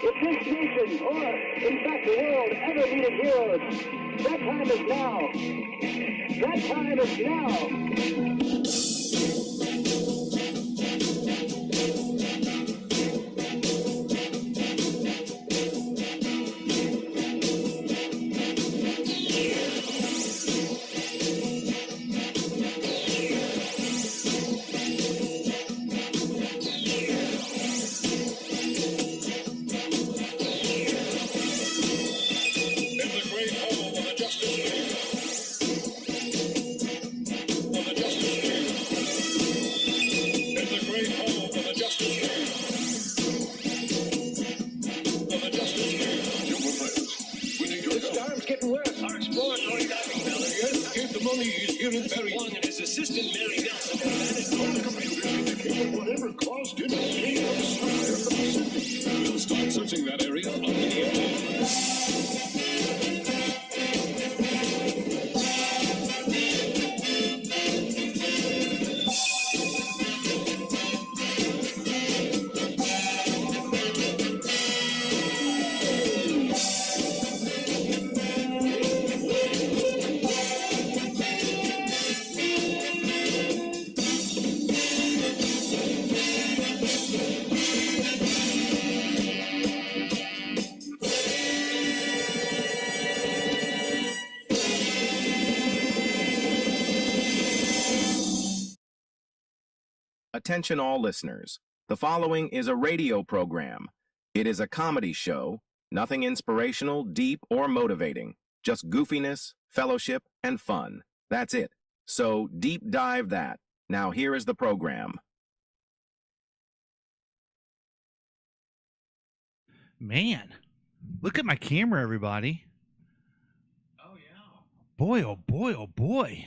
If this nation, or in fact the world, ever needed heroes, that time is now. That time is now. Whatever caused it, we'll start searching that area on the Attention all listeners. The following is a radio program. It is a comedy show, nothing inspirational, deep, or motivating. Just goofiness, fellowship, and fun. That's it. So deep dive that. Now here is the program. Man, look at my camera, everybody. Oh, yeah. Boy, oh boy, oh boy.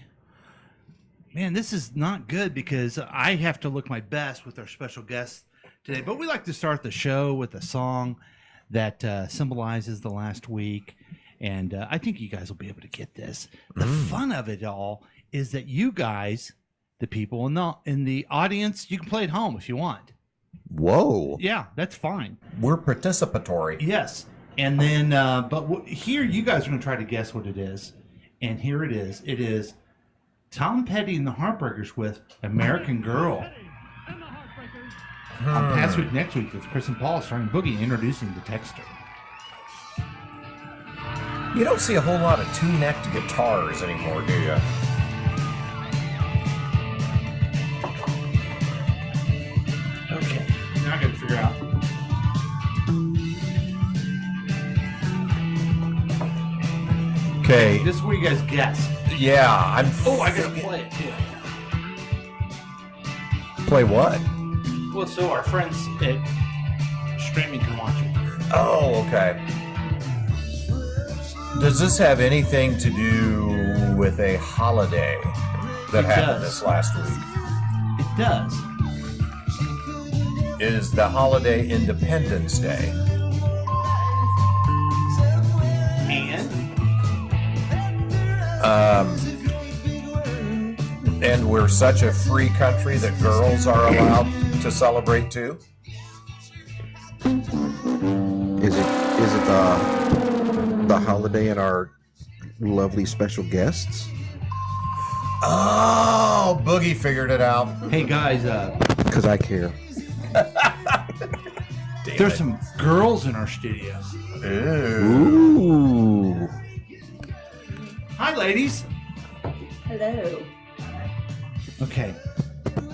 Man, this is not good because I have to look my best with our special guest today. But we like to start the show with a song that symbolizes the last week. And I think you guys will be able to get this. The fun of it all is that you guys, the people in the audience, you can play at home if you want. Whoa. Yeah, that's fine. We're participatory. Yes. And then, here you guys are going to try to guess what it is. And here it is. It is Tom Petty and the Heartbreakers with American Girl. On Past Week Next Week with Chris and Paul starring Boogie introducing the texter. You don't see a whole lot of two-necked guitars anymore, do you? Okay, now I got to figure out. Okay. This is where you guys guess. Yeah, I got to play it too. Play what? Well, so our friends at streaming can watch it. Oh, okay. Does this have anything to do with a holiday that happened this last week? It does. Is the holiday Independence Day? And we're such a free country that girls are allowed to celebrate too? Is it the holiday and our lovely special guests? Oh, Boogie figured it out. Hey guys, because I care. There's some girls in our studio. Ooh. Hi, ladies. Hello. Okay.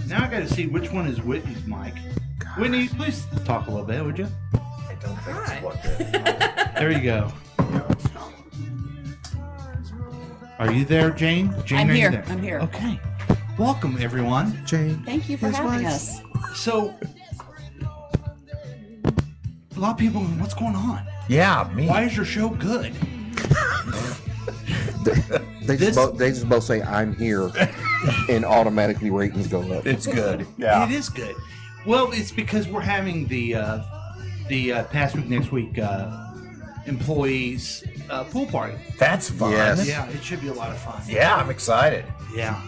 Now I got to see which one is Whitney's mic. Gosh. Whitney, please talk a little bit, would you? I don't think it's plugged in. There you go. Are you there, Jane? Jane, I'm are here. You there? I'm here. Okay. welcome everyone. Jane. Thank you for his having wife. us. So, a lot of people, what's going on? Yeah, me. Why is your show good? They just both say I'm here, and automatically ratings go up. It's good. Yeah. It is good. Well, it's because we're having the past week, next week employees pool party. That's fun. Yes. Yeah, it should be a lot of fun. Yeah, I'm excited. Yeah.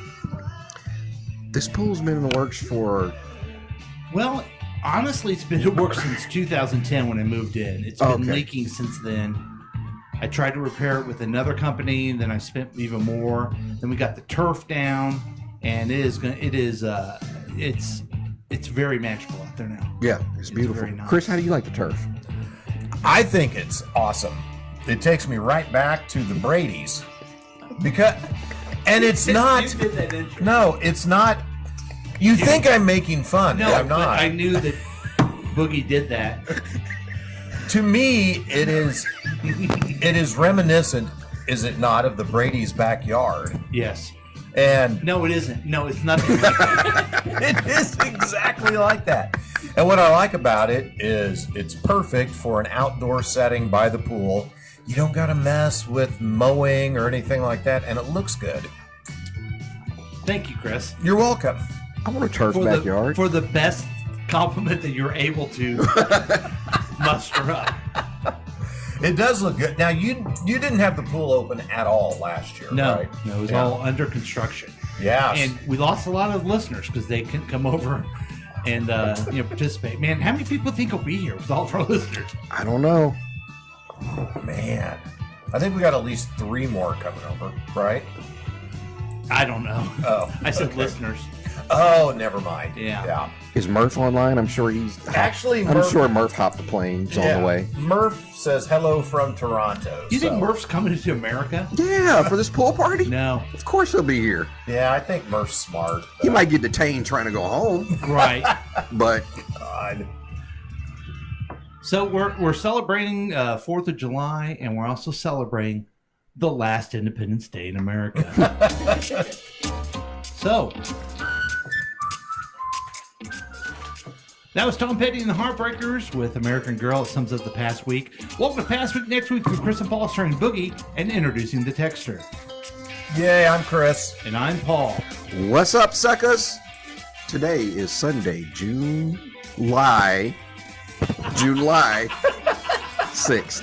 This pool's been in the works for. Well, honestly, it's been in work since 2010 when I moved in. It's been Okay. leaking since then. I tried to repair it with another company, and then I spent even more. Then we got the turf down, and it's very magical out there now. Yeah, it's beautiful. very nice. Chris, how do you like the turf? I think it's awesome. It takes me right back to the Brady's. And it's not. You did that intro. No, it's not. You think I'm making fun. No, I'm but not. I knew that Boogie did that. To me, it is reminiscent, is it not, of the Brady's backyard? Yes. And No, it isn't. No, it's nothing like that. it is exactly like that. And what I like about it is it's perfect for an outdoor setting by the pool. You don't got to mess with mowing or anything like that, and it looks good. Thank you, Chris. You're welcome. I want a turf For backyard. the best compliment that you're able to muster up. It does look good. Now, you didn't have the pool open at all last year, No, right? no, it was Yeah. all under construction. Yes. And we lost a lot of listeners because they couldn't come over and participate. Man, how many people think will be here with all of our listeners? I don't know. Man, I think we got at least 3 more coming over, right? I don't know. Oh, I said okay. listeners. Oh, never mind. Yeah. Is Murph online? I'm sure he's. Actually, I'm sure Murph hopped the plane. He's on the way. Murph says hello from Toronto. Do you think so- Murph's coming to America? Yeah, for this pool party. No. Of course he'll be here. Yeah, I think Murph's smart. He might get detained trying to go home, Right. but God. So we're celebrating 4th of July, and we're also celebrating the last Independence Day in America. So that was Tom Petty and the Heartbreakers with American Girl. It sums up the past week. Welcome to Past Week Next Week with Chris and Paul starring Boogie and introducing the texter. Yay, I'm Chris. And I'm Paul. what's up, suckers? Today is Sunday, July 6th.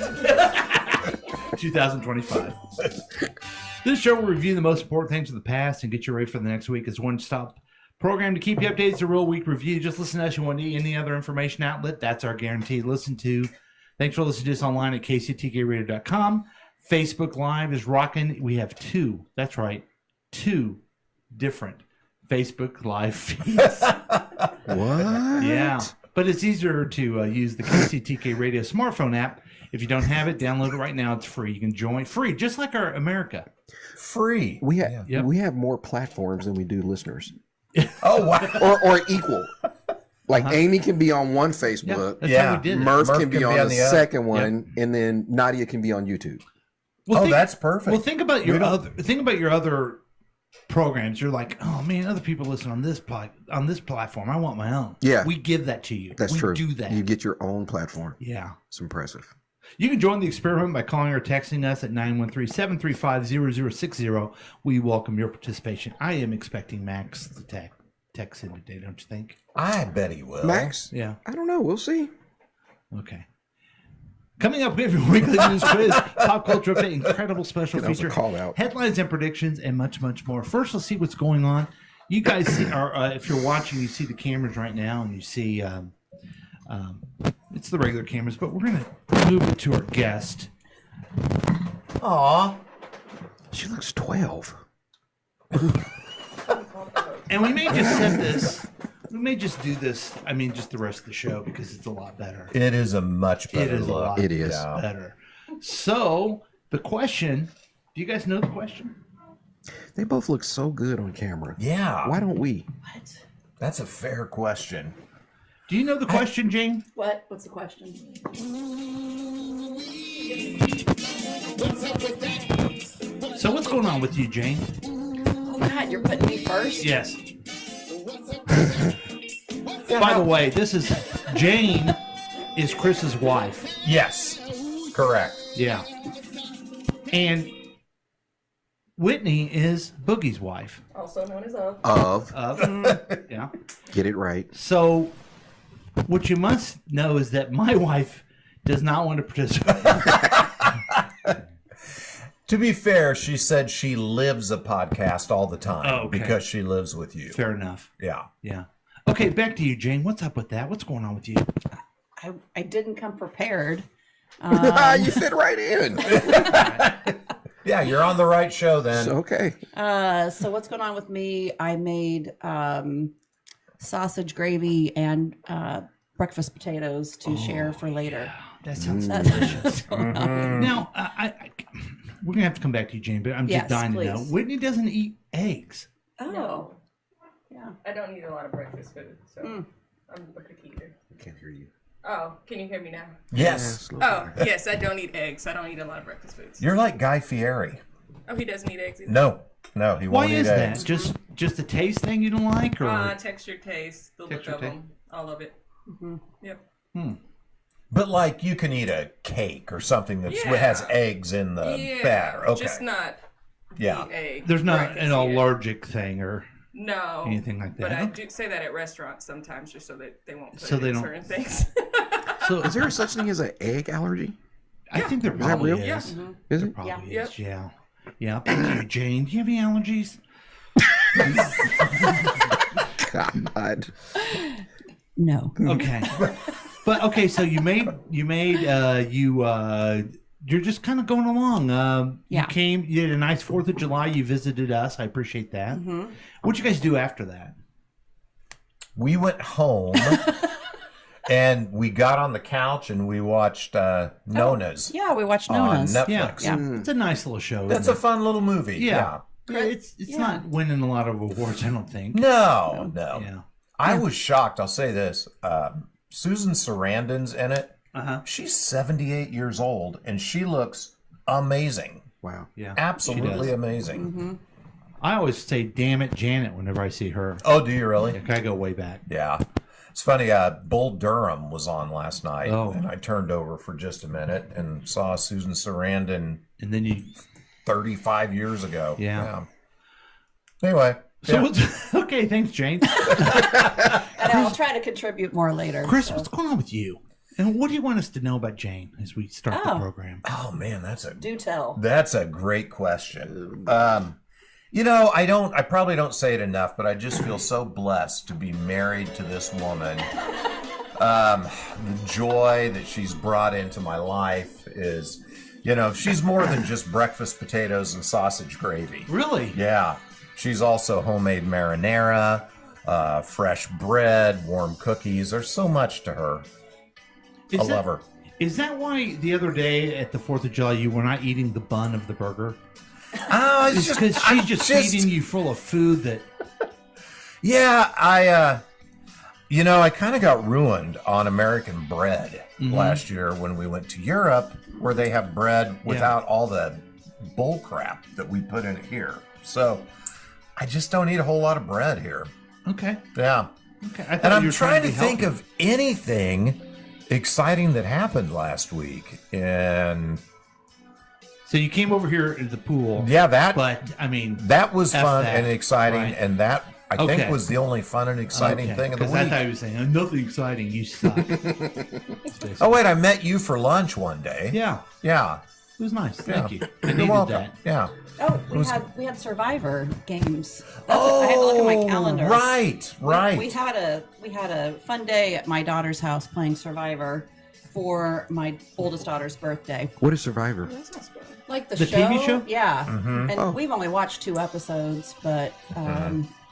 2025. This show will review the most important things of the past and get you ready for the next week. It's a one-stop program to keep you updated. It's a real week review. Just listen to us. You won't need any other information outlet. That's our guarantee. Listen to. Thanks for listening to us online at KCTKRadio.com. Facebook Live is rocking. We have 2. That's right. 2 different Facebook Live feeds. What? Yeah. But it's easier to use the KCTK Radio smartphone app. If you don't have it, download it right now. It's free. You can join free, just like our America. Free. We have Yep. we have more platforms than we do listeners, Oh, wow. or equal. Like Amy can be on one Facebook, That's Yeah. how we did it. Murph Murph can be on the other. second one, and then Nadia can be on YouTube. Well, Oh, think- that's perfect. Well, think about your other programs. You're like, oh man, other people listen on this platform. I want my own. Yeah. we give that to you. That's we true. Do that. You get your own platform. Yeah. It's impressive. You can join the experiment by calling or texting us at 913-735-0060. We welcome your participation. I am expecting Max to text in today, don't you think? I bet he will. Max? Yeah. I don't know. We'll see. Okay. Coming up, we have your weekly news quiz, pop culture update, incredible special That was a feature, call out. headlines and predictions, and much, much more. First, let's see what's going on. You guys see, if you're watching, you see the cameras right now, and you see it's the regular cameras, but we're going to move it to our guest. Aw. She looks 12. And we may just set this, we may just do this, I mean, just the rest of the show, because it's a lot better. It is a much better It is a look. lot It is. Yeah. better. So, the question, do you guys know the question? They both look so good on camera. Yeah. Why don't we? What? That's a fair question. Do you know the question, Jane? What? What's the question? So what's going on with you, Jane? God, you're putting me first? Yes. By the way, this is Jane is Chris's wife. Yes, correct. Yeah. And Whitney is Boogie's wife. Also known as Of. Yeah. Get it right. So, what you must know is that my wife does not want to participate. To be fair, she said she lives a podcast all the time Okay. because she lives with you. Fair enough. Yeah. Yeah. Okay, back to you, Jane. What's up with that? What's going on with you? I didn't come prepared. You fit right in. Yeah, you're on the right show then. Okay. So what's going on with me? I made sausage gravy and breakfast potatoes to share for later. That sounds That's delicious. what's going on. Now, we're going to have to come back to you, Jane, but I'm just Yes, dying to know. please. Whitney doesn't eat eggs. Oh. No. Yeah. I don't eat a lot of breakfast food, so I'm a picky eater. I can't hear you. Oh, can you hear me now? Yes. Oh, yes, I don't eat eggs. I don't eat a lot of breakfast foods. You're like Guy Fieri. Oh, he doesn't eat eggs either. No, he Why won't eat is eggs. that? Just a taste thing you don't like? Or? Texture, taste, the Texture, look of taste. them, all of it. Yep. But like you can eat a cake or something that Yeah. has eggs in the batter. Okay. Just not Yeah. the egg. There's where I not can an see it. allergic thing or No. anything like that. But I Okay. do say that at restaurants sometimes just so that they won't put So it they in don't- certain things. So Is there a such thing as an egg allergy? I think there that probably real? is. Yeah. Is There it? probably Yeah. is, yeah. Yeah. Thank you, Jane. Do you have any allergies? God. No. Okay. But okay, so you're just kind of going along. Yeah. You did a nice 4th of July. You visited us. I appreciate that. What'd you guys do after that? We went home and we got on the couch and we watched Nona's Yeah, we watched on Nona's. Netflix. Yeah. Yeah. It's a nice little show. That's a fun little movie. Yeah. It's Yeah. not winning a lot of awards, I don't think. No. Yeah. I was shocked. I'll say this. Susan Sarandon's in it. Uh-huh. She's 78 years old and she looks amazing. Wow. Yeah. Absolutely She does. amazing. I always say, damn it, Janet, whenever I see her. Oh, do you really? Like, I go way back. Yeah. It's funny, Bull Durham was on last night, Oh. and I turned over for just a minute and saw Susan Sarandon And then you. 35 years ago. Yeah. Anyway. So, yeah. what's, okay, thanks, Jane. And I'll try to contribute more later. Chris, so. what's going on with you? And what do you want us to know about Jane as we start the Oh. program? Oh, man, that's Do tell. a great question. I probably don't say it enough, but I just feel so blessed to be married to this woman. The joy that she's brought into my life is, she's more than just breakfast potatoes and sausage gravy. Really? Yeah. She's also homemade marinara, fresh bread, warm cookies. There's so much to her. I love her. Is that why the other day at the 4th of July you were not eating the bun of the burger? Oh, It's because she's just feeding you full of food that. Yeah, I kind of got ruined on American bread last year when we went to Europe, where they have bread without all the bull crap that we put in it here. So I just don't eat a whole lot of bread here. Okay. Yeah. Okay. I thought And you I'm were trying to be think healthy. of anything exciting that happened last week. And So you came over here at the pool. yeah, But, I mean. that was F fun that, and exciting. right. And that, I think, Okay. was the only fun and exciting thing of the 'cause I week. thought you were saying, "Oh, nothing exciting, you suck." Oh, wait, I met you for lunch one day. Yeah. Yeah. It was nice. Thank you. I You're needed welcome. that. Yeah. Oh, we had Survivor games. I had to look at my calendar. Right. We had a fun day at my daughter's house playing Survivor for my oldest daughter's birthday. What is Survivor? Like the TV show? Yeah. Mm-hmm. And Oh. we've only watched 2 episodes, but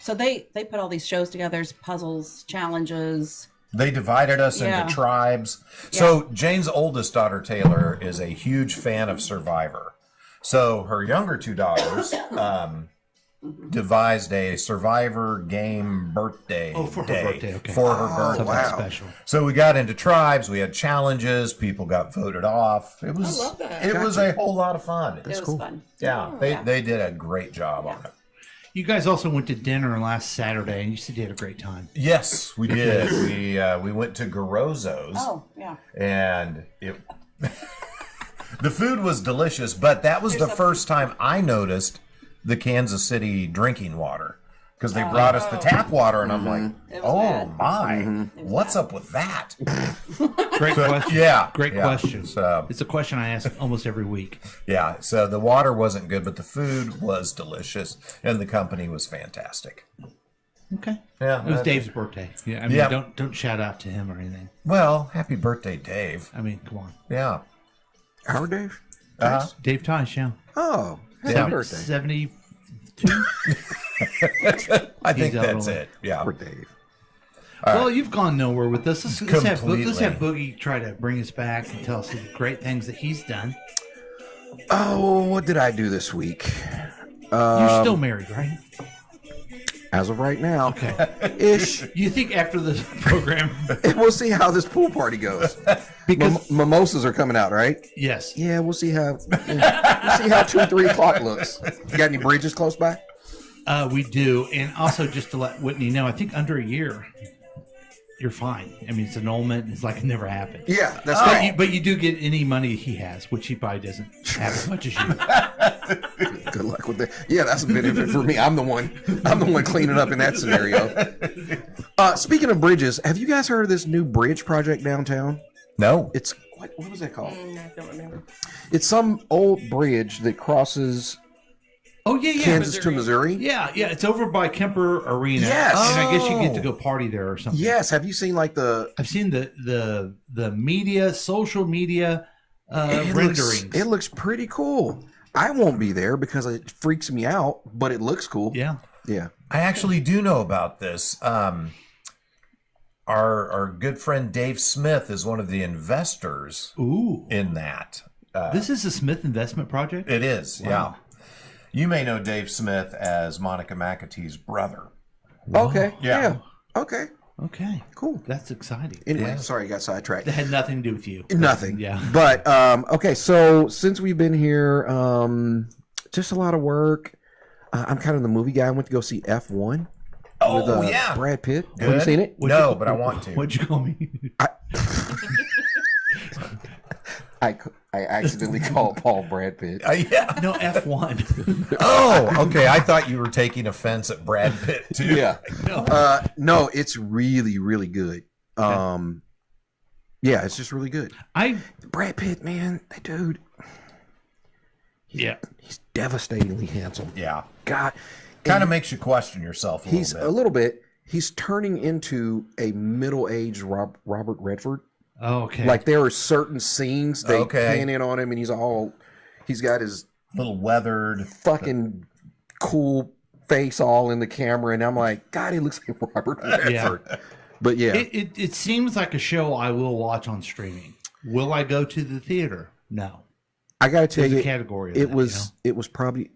so they put all these shows together, puzzles, challenges. They divided us Yeah. into tribes. So Jane's oldest daughter, Taylor, is a huge fan of Survivor. So her younger 2 daughters devised a Survivor game birthday Oh, for her day birthday, okay. for her Something birthday. special. So we got into tribes. We had challenges. People got voted off. It was. I love that. It was a whole lot of fun. It was fun. Yeah, they did a great job on it. You guys also went to dinner last Saturday, and you said you had a great time. Yes, we did. We went to Garozzo's. Oh, yeah. And the food was delicious, but that was the first time I noticed the Kansas City drinking water. Because they brought us the tap water, and I'm like, oh my, what's up with that? Great question. Yeah. Great question. So, It's a question I ask almost every week. yeah, so the water wasn't good, but the food was delicious, and the company was fantastic. Okay. Yeah, It was Dave's birthday. Yeah. I mean, Yeah. don't shout out to him or anything. Well, happy birthday, Dave. I mean, come on. Yeah. Our Dave? Dave Tice, yeah. Oh, happy Yeah. birthday. 72? I think He's out that's on it. Yeah. For Dave. Well, you've gone nowhere with this. Let's have Completely. Boogie try to bring us back and tell us the great things that he's done. Oh, what did I do this week? You're still married, right? As of right now. Okay. Ish. You think after this program? We'll see how this pool party goes. Because Mimosas are coming out, right? yes, Yeah, we'll see how 2 and 3 o'clock looks. You got any bridges close by? we do, and also just to let Whitney know, I think under a year, you're fine. I mean, it's annulment. It's like it never happened. Yeah, that's But right. but you do get any money he has, which he probably doesn't have as much as you. Good luck with that. Yeah, that's a benefit for me. I'm the one cleaning up in that scenario. Speaking of bridges, have you guys heard of this new bridge project downtown? No. It's what was that called? I don't remember. It's some old bridge that crosses Oh yeah. Kansas to Missouri. Yeah. It's over by Kemper Arena. Yes. And I guess you get to go party there or something. Yes. Have you seen like the I've seen the media, social media renderings. It looks pretty cool. I won't be there because it freaks me out, but it looks cool. Yeah. Yeah. I actually do know about this. Our good friend Dave Smith is one of the investors Ooh. in that. This is a Smith investment project? It is, yeah. You may know Dave Smith as Monica McAtee's brother. Okay. Yeah. Yeah. Okay. Okay. Cool. That's exciting. Anyway, Yeah. sorry, I got sidetracked. That had nothing to do with you. Nothing. Yeah. But okay, so since we've been here, just a lot of work. I'm kind of the movie guy. I went to go see F1 Oh, with yeah. Brad Pitt. Good. Have you seen it? No, but I want to. What'd you call me? I accidentally called Paul Brad Pitt. Yeah. No, F1. Oh, okay. I thought you were taking offense at Brad Pitt, too. Yeah. No, it's really, really good. Yeah, it's just really good. Brad Pitt, man, that dude. He's devastatingly handsome. Yeah. God. Kind of makes you question yourself a He's little bit. a little bit. He's turning into a middle-aged Robert Redford. Oh, okay. Like there are certain scenes they Okay. pan in on him, and he's got his little weathered. fucking cool face all in the camera, and I'm like, God, he looks like Robert Redford. But yeah, It seems like a show I will watch on streaming. Will I go to the theater? No. I got to tell There's you, a category of it that, was probably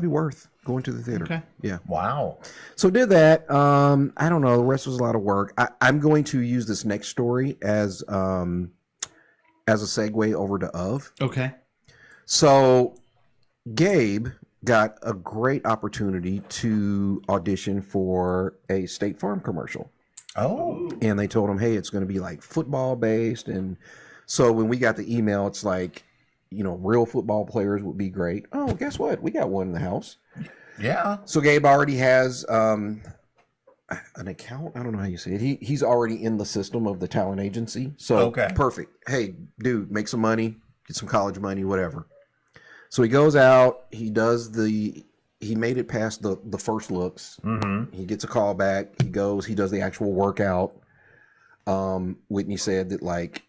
worth going to the theater. Okay. Yeah. Wow. So did that. I don't know. The rest was a lot of work. I'm going to use this next story as a segue over to Of. Okay. So Gabe got a great opportunity to audition for a State Farm commercial. Oh. And they told him, hey, it's going to be like football based. And so when we got the email, it's like, real football players would be great. Oh, guess what? We got one in the house. Yeah. So Gabe already has an account. I don't know how you say it. He's already in the system of the talent agency. So Okay. Perfect. Hey, dude, make some money, get some college money, whatever. So he goes out. He made it past the first looks. Mm-hmm. He gets a call back. He goes. He does the actual workout. Whitney said that like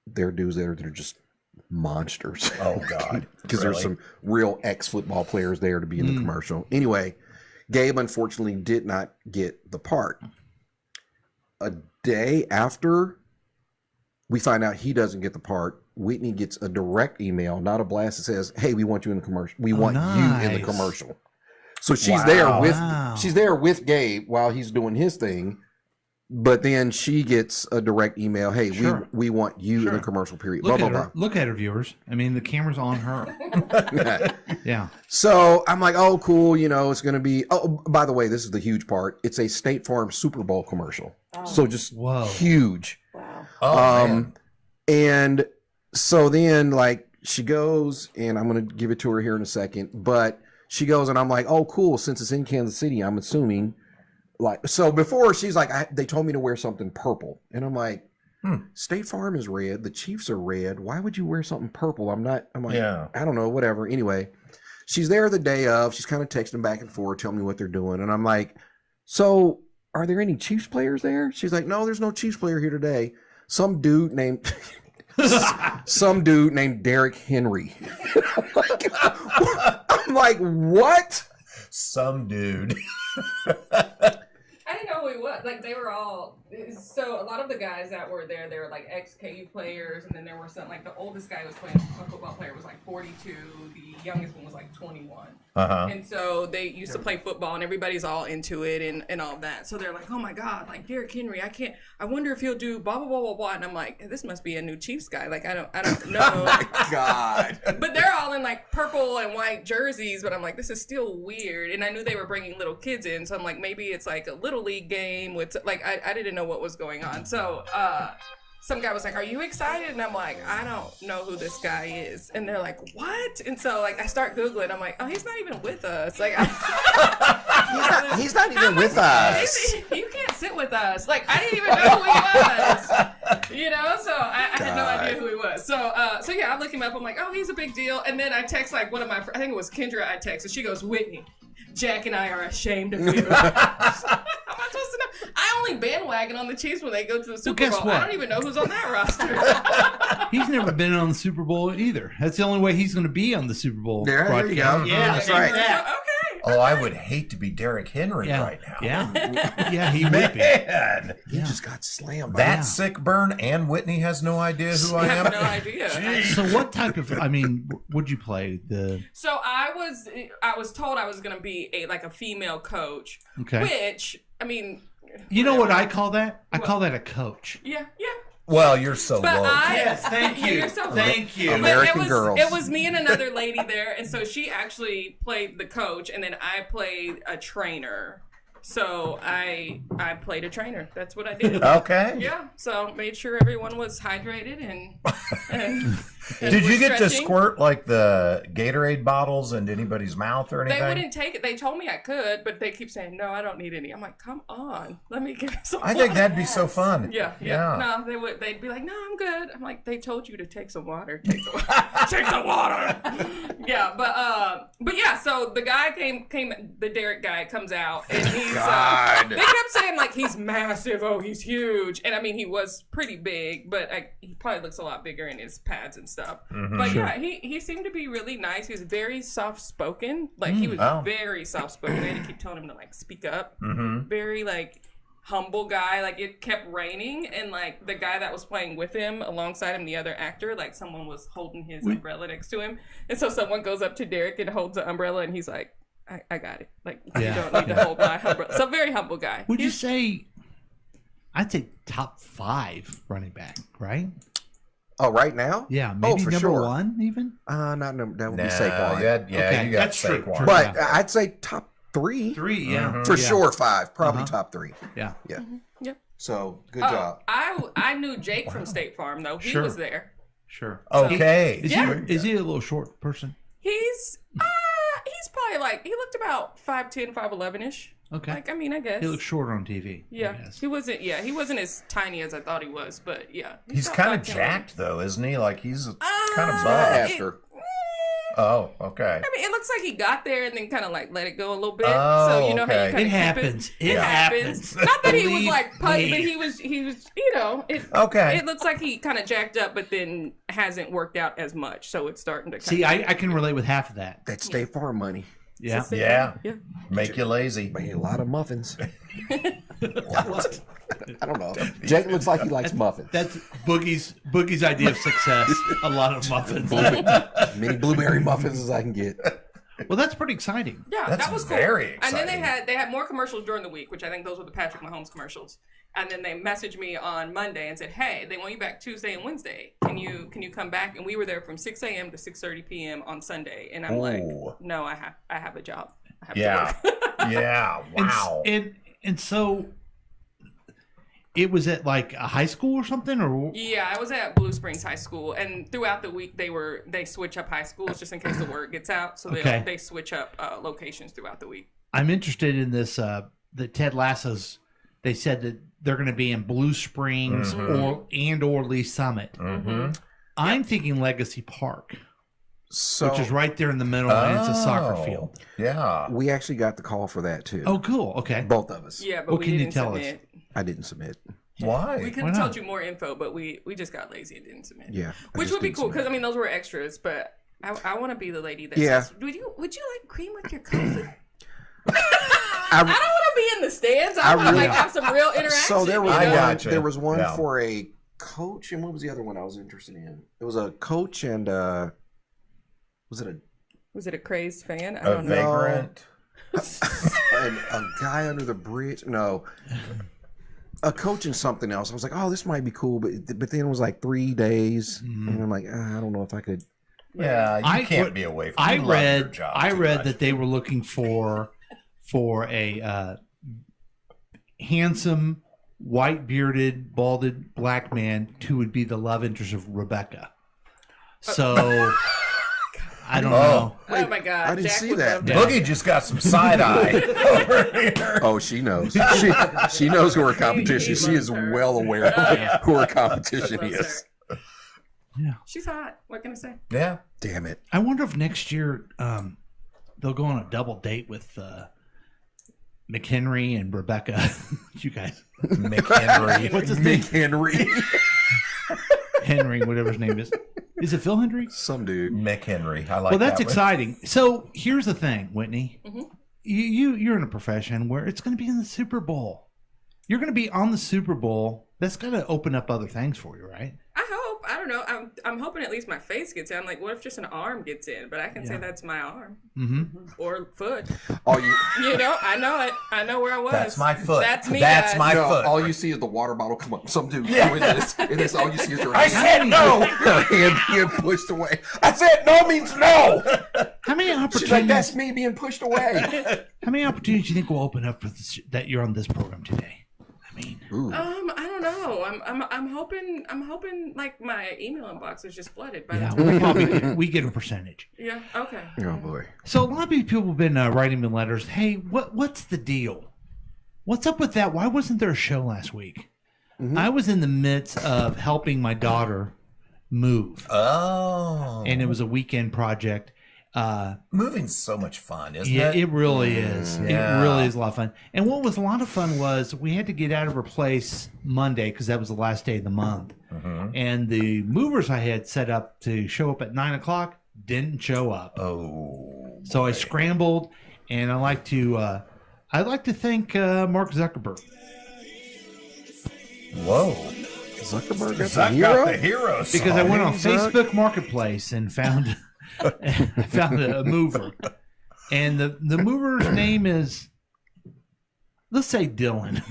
there are dudes there that are just monsters. Oh God. Because Really? there's some real ex-football players there to be in the commercial. Anyway, Gabe unfortunately did not get the part. A day after we find out he doesn't get the part, Whitney gets a direct email, not a blast, that says, "Hey, we want you in the commercial. We want you in the nice. commercial." So she's Wow. there Wow. with Gabe while he's doing his thing, But then she gets a direct email. Hey, Sure. we want you in Sure. the commercial period. Look Blah, at blah, her. Look at her, viewers. I mean, the camera's on her. blah. Yeah. So I'm like, oh, cool. It's going to be. Oh, by the way, this is the huge part. It's a State Farm Super Bowl commercial. So just huge. Wow. Oh, man. And so then, like, she goes, and I'm going to give it to her here in a second. But she goes, and I'm like, oh, cool. Since it's in Kansas City, I'm assuming. Like, so before she's like, they told me to wear something purple. And I'm like, State Farm is red. The Chiefs are red. Why would you wear something purple? I'm like, I don't know, whatever. Anyway, she's there the day of. She's kind of texting back and forth, telling me what they're doing. And I'm like, so are there any Chiefs players there? She's like, no, there's no Chiefs player here today. Some dude named Derrick Henry. I'm like, what? Some dude. I didn't know who he was. Like, they were all... So, a lot of the guys that were there, they were, like, ex-KU players, and then there were some, like, the oldest guy who was playing a football player was, like, 42. The youngest one was, like, 21. And so, they used to play football, and everybody's all into it and all that. So, they're like, oh, my God, like, Derrick Henry, I wonder if he'll do blah, blah, blah, blah, blah. And I'm like, this must be a new Chiefs guy. Like, I don't know. Oh, my God. But they're all in, like, purple and white jerseys, but I'm like, this is still weird. And I knew they were bringing little kids in, so I'm like, maybe it's, like, a little league game with, like, I didn't know what was going on. So some guy was like, are you excited? And I'm like, I don't know who this guy is. And they're like, what? And so, like, I start Googling. I'm like, oh, he's not even with us. Like, he's not even with us. You can't sit with us. Like, I didn't even know who he was. So I had no idea who he was. So yeah, I look him up. I'm like, oh, he's a big deal. And then I text, like, one of my, I think it was Kendra I texted. She goes, Whitney, Jack and I are ashamed of you. How am I supposed to know? I only bandwagon on the Chiefs when they go to the Super guess Bowl. what? I don't even know who's on that roster. He's never been on the Super Bowl either. That's the only way he's going to be on the Super Bowl. There you go. Yeah, that's right. Okay. Oh, I would hate to be Derrick Henry right now. Yeah, he would be. Man, He just got slammed. that sick burn, and Whitney has no idea who I I am. have no idea. So what type of, would you play? So I was told I was going to be a female coach, Okay. which, I mean. You know what I call that? I What? call that a coach. Yeah. Well, you're so But low. Yes, thank you. You're so Thank you. But American girls. It was me and another lady there, and so she actually played the coach, and then I played a trainer. So I played a trainer. That's what I did. Okay. Yeah. So made sure everyone was hydrated and Did you get to stretching. squirt like the Gatorade bottles into anybody's mouth or anything? They wouldn't take it. They told me I could, but they keep saying, no, I don't need any. I'm like, come on. Let me get some I think water." that'd be so fun. Yeah. No, they'd be like, no, I'm good. I'm like, they told you to take some water. Take the water. Yeah, but yeah, so the guy the Derek guy comes out, and he's, they kept saying, like, he's massive. Oh, he's huge. And I mean, he was pretty big, but he probably looks a lot bigger in his pads and stuff. But yeah, he seemed to be really nice. He was very soft-spoken. Like, he was very soft-spoken. They had to keep telling him to, like, speak up. Very, like, humble guy. Like, it kept raining, and, like, the guy that was playing with him, alongside him, the other actor, like, someone was holding his umbrella next to him. And so someone goes up to Derek and holds the umbrella, and he's like, I got it. Like, you don't need to hold my umbrella. So, very humble guy. Would you say, I'd say top 5 running back, right? Oh, right now? Yeah, maybe for number sure. 1 even? Not number. That would be Nah, Saquon. yeah, you got that's true, Saquon. true. But Yeah. I'd say top 3. 3, yeah. For Yeah. sure, 5. Probably top 3. Yeah. Yeah. Yep. So, good job. I knew Jake from State Farm, though. He Sure. was there. Sure. Okay. Is he a little short person? He's probably like, he looked about 5'10", 5'11"-ish. Okay. Like, I mean, I guess. He looks shorter on TV. Yeah. I guess. He wasn't as tiny as I thought he was, but yeah. He's about kind of 5'10". jacked, though, isn't he? Like, he's kind of Uh, buff. After. Oh, okay. I mean, it looks like he got there and then kind of like let it go a little bit. Oh, So you know how okay. you kind It of happens. It happens. Not that he was Believe like putty, me. but he was. You know, Okay. It looks like he kind of jacked up, but then hasn't worked out as much. So it's starting to. See, I can relate with half of that. That State Farm money. Yeah. Yeah. Yeah. Make you lazy. Made a lot of muffins. I don't know. Jake looks like he likes muffins. That's Boogie's idea of success. A lot of muffins. Many blueberry muffins as I can get. Well, that's pretty exciting. Yeah, That's that was cool. very And then exciting. they had more commercials during the week, which I think those were the Patrick Mahomes commercials. And then they messaged me on Monday and said, "Hey, they want you back Tuesday and Wednesday. Can you come back?" And we were there from 6 a.m. to 6:30 p.m. on Sunday. And I'm like, "No, I have a job. I have to work." Yeah. Wow. And so it was at like a high school or something, or Yeah, I was at Blue Springs High School, and throughout the week they switch up high schools just in case the word gets out. So they switch up locations throughout the week. I'm interested in this. That Ted Lasso's. They said that they're going to be in Blue Springs or Lee Summit. I'm thinking Legacy Park, which is right there in the middle, and it's a soccer field. Yeah, we actually got the call for that too. Oh, cool. Okay, both of us. Yeah, but what we can didn't you tell submit. us? I didn't submit. Why? We could have told you more info, but we just got lazy and didn't submit. Yeah, which would be cool because I mean those were extras, but I want to be the lady that says, "Would you like cream with your coffee?" I don't want to be in the stands. I want to like have some real interaction. So there was there was one for a coach, and what was the other one I was interested in? It was a coach and was it a crazed fan? I A don't know. vagrant? a guy under the bridge? No. A coach and something else. I was like, oh, this might be cool, but then it was like 3 days, and I'm like, I don't know if I could. Yeah, you can't be away from. You love your job I too read much. that they were looking for a handsome, white bearded, balded black man who would be the love interest of Rebecca. So I don't know. Oh my God! I didn't Jack see would that. love Boogie just got some side eye over here. Oh, she knows. She knows who her competition is. She is well aware of who her competition is. Yeah, she's hot. What can I say? Yeah. Damn it. I wonder if next year they'll go on a double date with McHenry and Rebecca. You guys. McHenry. What's his name? McHenry. Henry, whatever his name is. Is it Phil Hendry? Some dude. McHenry. I like that. Well, that's one. exciting. So here's the thing, Whitney. You're in a profession where it's going to be in the Super Bowl. You're going to be on the Super Bowl. That's got to open up other things for you, right? I hope. I don't know. I'm hoping at least my face gets in. I'm like, what if just an arm gets in? But I can say that's my arm or foot. You know, I know it. I know where I was. That's my foot. That's me. That's guys. my foot. All you see is the water bottle come up. Some dude doing this. And that's all you see is her I said no. her hand being pushed away. I said no means no. How many opportunities? She's like, that's me being pushed away. How many opportunities do you think will open up for this, that you're on this program today? I mean, I don't know. I'm hoping like my email inbox is just flooded by yeah, the time. we get a percentage. Yeah. Okay. Oh boy. So a lot of people have been writing me letters. Hey, what's the deal? What's up with that? Why wasn't there a show last week? I was in the midst of helping my daughter move. Oh. And it was a weekend project. Moving's so much fun, isn't Yeah, it? it really is. Yeah. It really is a lot of fun. And what was a lot of fun was we had to get out of her place Monday because that was the last day of the month. And the movers I had set up to show up at 9 o'clock didn't show up. Oh. So I scrambled, and I'd like to thank Mark Zuckerberg. Whoa. Zuckerberg got the Zuck hero? got the hero song. Because I went on Zuck. Facebook Marketplace and found a mover. And the mover's name is, let's say Dylan.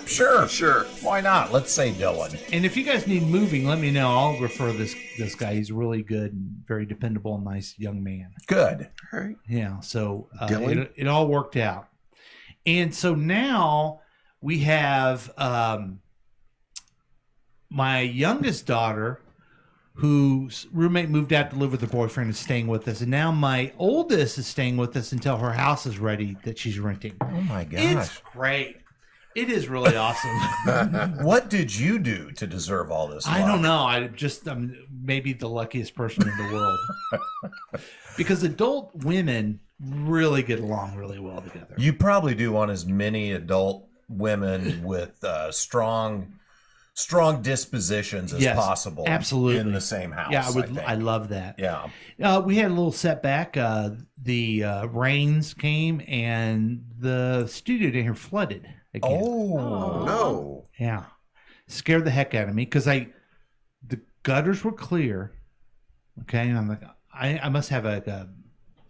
Sure. Why not? Let's say Dylan. And if you guys need moving, let me know. I'll refer this guy. He's really good and very dependable and nice young man. Good. All right. Yeah, so Dylan? it all worked out. And so now we have my youngest daughter, whose roommate moved out to live with her boyfriend, is staying with us. And now my oldest is staying with us until her house is ready that she's renting. Oh my gosh. It's great. It is really awesome. What did you do to deserve all this I luck? don't know. I'm maybe the luckiest person in the world. Because adult women really get along really well together. You probably do want as many adult women with strong dispositions as possible. Absolutely. In the same house. Yeah, I think. I love that. Yeah. We had a little setback. The rains came and the studio down here flooded again. Oh, no. Yeah. Scared the heck out of me because the gutters were clear. Okay. And I'm like, I must have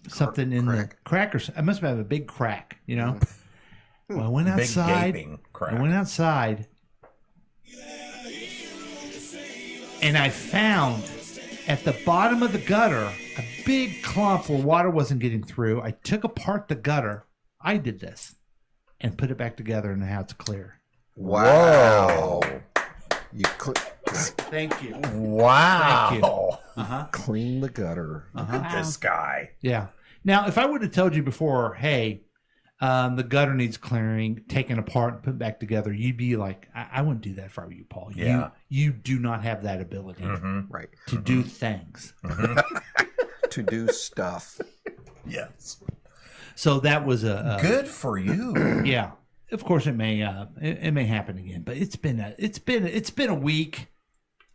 something in crack. the crack, or I must have a big crack, you know? Well, I went outside. gaping crack. I went outside, and I found at the bottom of the gutter a big clump where water wasn't getting through. I took apart the gutter. I did this and put it back together, and now it's clear. Wow. You Thank you. Wow. Thank you. clean the gutter. Look at this guy. Yeah. Now, if I would have told you before, hey, the gutter needs clearing, taken apart, and put back together, you'd be like, I wouldn't do that if I were you, Paul. Yeah. You do not have that ability Right. to do things. To do stuff. Yes. So that was a Good for you. yeah. Of course, it may happen again, but it's been a week.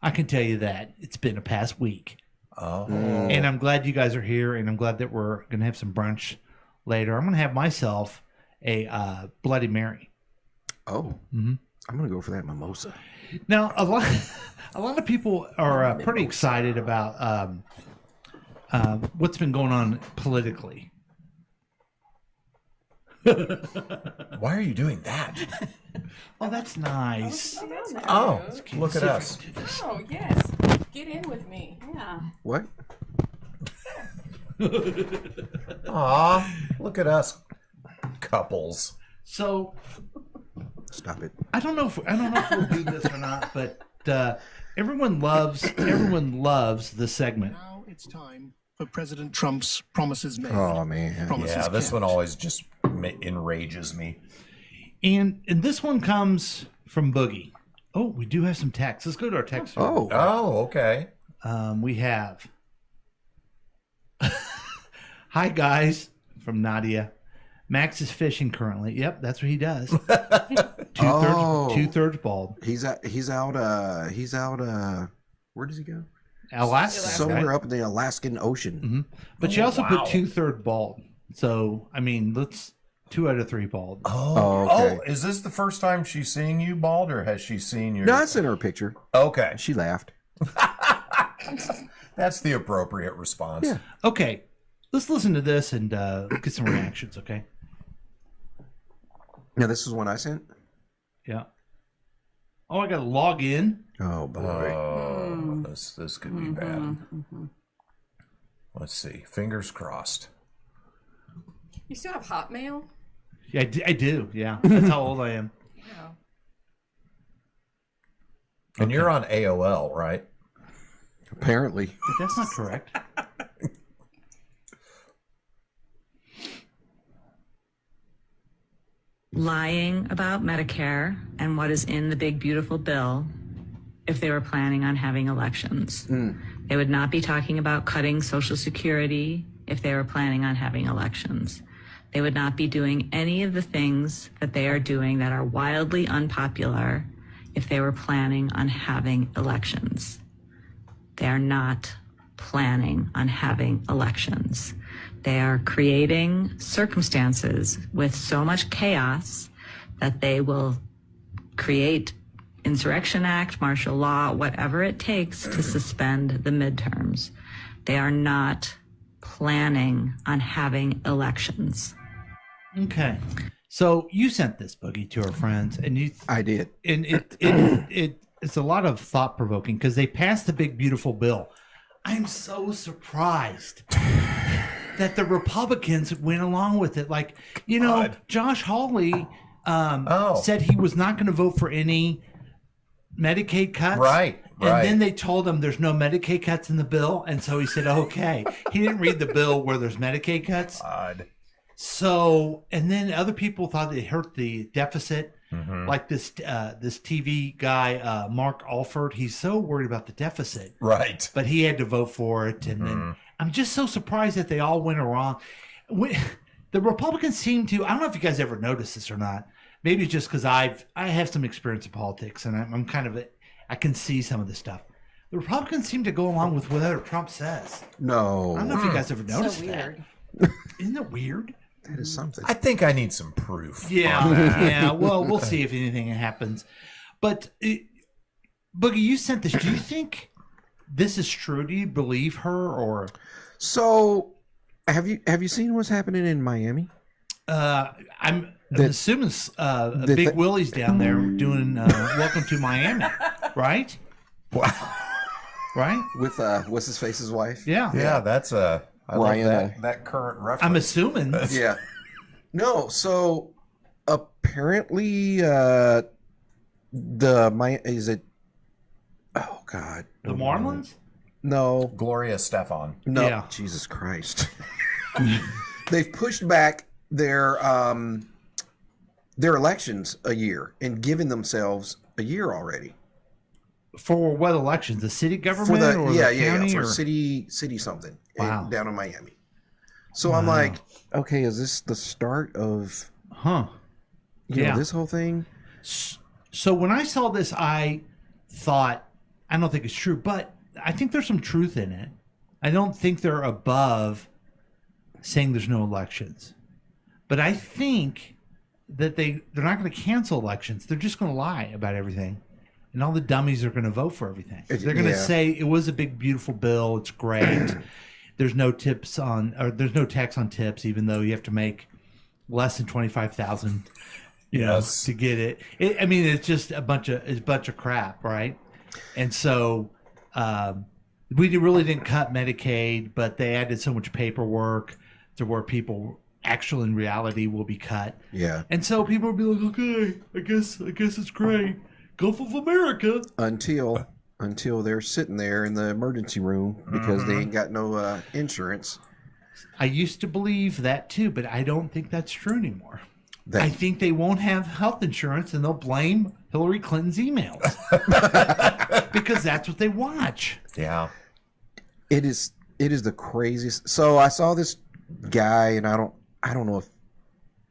I can tell you that it's been a past week. Oh. And I'm glad you guys are here, and I'm glad that we're gonna have some brunch later. I'm gonna have myself a Bloody Mary. Oh. Mm-hmm. I'm going to go for that mimosa. Now, a lot of people are pretty excited about what's been going on politically. Why are you doing that? Oh, that's nice. Oh, look at us. Oh, yes. Get in with me. Yeah. What? Aw, look at us. Couples. So Stop it. I don't know if we'll do this or not, but everyone loves the segment. Now it's time for President Trump's promises made. Oh, man. Promises Yeah, this kept. one always just enrages me. And this one comes from Boogie. Oh, we do have some text. Let's go to our text. Oh. Oh, okay. We have. Hi guys, from Nadia. Max is fishing currently. Yep, that's what he does. Two-thirds bald. He's out. Where does he go? Alaska. Somewhere right? up in the Alaskan Ocean. Mm-hmm. But she also wow. put 2/3 bald. So I mean, let's 2 out of 3 bald. Oh, okay. Is this the first time she's seeing you bald, or has she seen your? No, I sent her a picture. Okay, She laughed. that's the appropriate response. Yeah. Okay, let's listen to this and get some reactions. Okay. Now, this is one I sent? Yeah. Oh, I gotta log in. Oh, boy. Oh, this could be bad. Let's see. Fingers crossed. You still have Hotmail? Yeah, I do. Yeah, that's how old I am. Yeah. And you're on AOL, right? Apparently. But that's not correct. Lying about Medicare and what is in the big beautiful bill if they were planning on having elections. They would not be talking about cutting Social Security if they were planning on having elections. They would not be doing any of the things that they are doing that are wildly unpopular if they were planning on having elections. They are not planning on having elections. They are creating circumstances with so much chaos that they will create Insurrection Act, martial law, whatever it takes to suspend the midterms. They are not planning on having elections. Okay. So you sent this, Boogie, to our friends, and I did. And it's a lot of thought provoking because they passed the big beautiful bill. I'm so surprised that the Republicans went along with it. Like, you know, Josh Hawley said he was not going to vote for any Medicaid cuts. Right. And then they told him there's no Medicaid cuts in the bill. And so he said, okay. He didn't read the bill where there's Medicaid cuts. Odd. So, and then other people thought it hurt the deficit. Like this TV guy, Mark Alford, he's so worried about the deficit. Right. But he had to vote for it. And then I'm just so surprised that they all went along. The Republicans seem to, I don't know if you guys ever noticed this or not. Maybe it's just because I have some experience in politics and I'm kind of, I can see some of this stuff. The Republicans seem to go along with whatever Trump says. No. I don't know if you guys ever noticed So weird. that. Isn't it weird? That is something. I think I need some proof. Yeah, on that. yeah. Well, we'll see if anything happens. But Boogie, you sent this. Do you think this is true? Do you believe her or? So, have you seen what's happening in Miami? I'm assuming Big Willie's down there doing Welcome to Miami, right? Wow. Right? With what's his face's wife? Yeah, that's I Ryan, love that current reference. I'm assuming. Yeah. No, so apparently is it oh god. The Marlins? No. Gloria Stefan. No. Yeah. Jesus Christ. They've pushed back their elections a year and given themselves a year already. For what elections? The city government For or the county? for or? city something Wow. down in Miami. So I'm like, okay, is this the start of you know, this whole thing? So when I saw this, I thought, I don't think it's true, but I think there's some truth in it. I don't think they're above saying there's no elections, but I think that they're not going to cancel elections. They're just going to lie about everything, and all the dummies are going to vote for everything. They're going to say it was a big, beautiful bill. It's great. There's no tax on tips, even though you have to make less than 25,000, to get it. I mean, it's just a bunch of crap, right? And so we really didn't cut Medicaid, but they added so much paperwork to where people actually in reality will be cut. Yeah. And so people will be like, okay, I guess it's great. Gulf of America. Until they're sitting there in the emergency room because they ain't got no insurance. I used to believe that too, but I don't think that's true anymore. I think they won't have health insurance and they'll blame Hillary Clinton's emails because that's what they watch. Yeah. It is the craziest. So I saw this guy, and I don't know if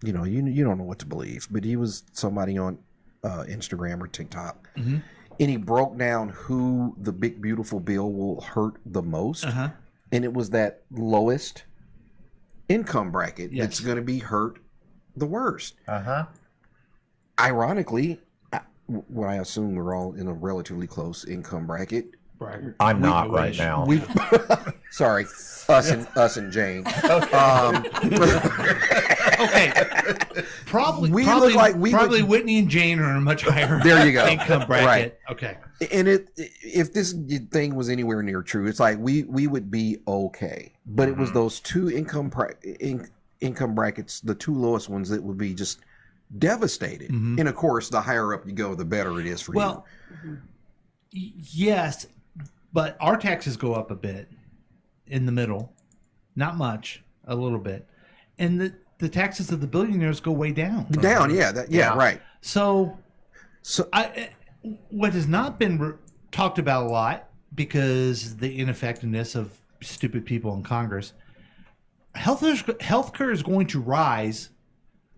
you don't know what to believe, but he was somebody on Instagram or TikTok, and he broke down who the big beautiful bill will hurt the most, and it was that lowest income bracket that's going to be hurt the worst. Ironically, what I assume we're all in a relatively close income bracket. I'm not right now. Sorry, us and Jane. Okay, probably Whitney and Jane are in a much higher there you go. income bracket. Right. Okay, and if this thing was anywhere near true, it's like we would be okay. But it was those two income brackets, the two lowest ones, that would be just devastated. And of course, the higher up you go, the better it is for you. Yes, but our taxes go up a bit in the middle, not much, a little bit, and the taxes of the billionaires go way down. Right. So what has not been talked about a lot because the ineffectiveness of stupid people in Congress, healthcare is going to rise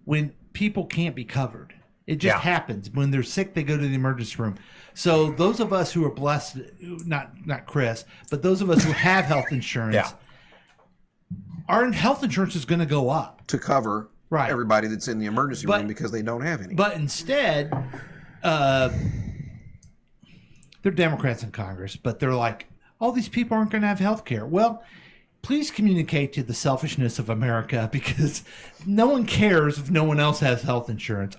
when people can't be covered. It just happens. When they're sick, they go to the emergency room. So those of us who are blessed, not Chris, but those of us who have health insurance, our health insurance is going to go up to cover everybody that's in the emergency room because they don't have any. But instead, they're Democrats in Congress, but they're like, all these people aren't going to have health care. Well, please communicate to the selfishness of America, because no one cares if no one else has health insurance.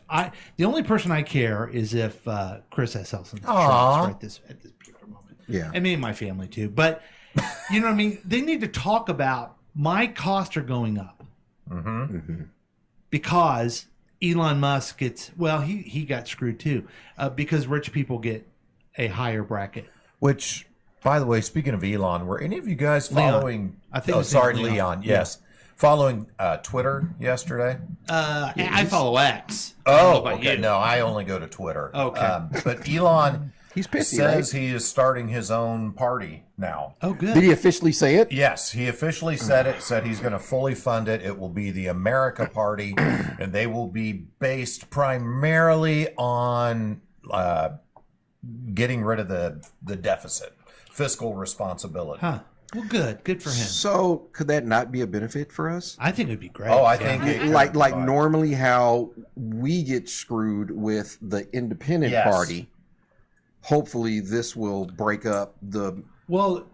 The only person I care is if Chris has health insurance at this particular moment. Yeah. And me and my family too. But you know what I mean? They need to talk about my costs are going up because Elon Musk gets, he got screwed too, because rich people get a higher bracket. Which, by the way, speaking of Elon, were any of you guys following? Leon. Yes, following Twitter yesterday. I follow X. Okay. No, I only go to Twitter. Okay, but Elon, he's pissy, says he is starting his own party now. Oh, good. Did he officially say it? Yes, he officially said it. Said he's going to fully fund it. It will be the America Party, and they will be based primarily on getting rid of the deficit. Fiscal responsibility. Well, good for him. So could that not be a benefit for us? I think it'd be great. I think it like normally how we get screwed with the independent party. Hopefully, this will break up the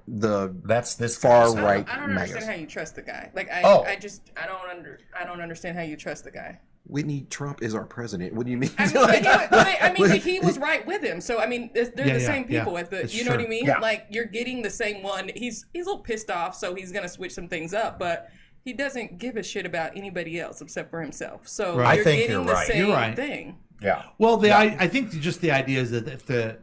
that's this far right. I don't understand how you trust the guy. Like I don't understand how you trust the guy. Whitney Trump is our president. What do you mean? I mean, he was right with him. So I mean, they're the same people at the. It's You know what I mean? Yeah. Like you're getting the same one. He's a little pissed off, so he's gonna switch some things up, but he doesn't give a shit about anybody else except for himself. So Right. you're I think getting you're the right. same You're right. thing. Yeah. Well, I think just the idea is that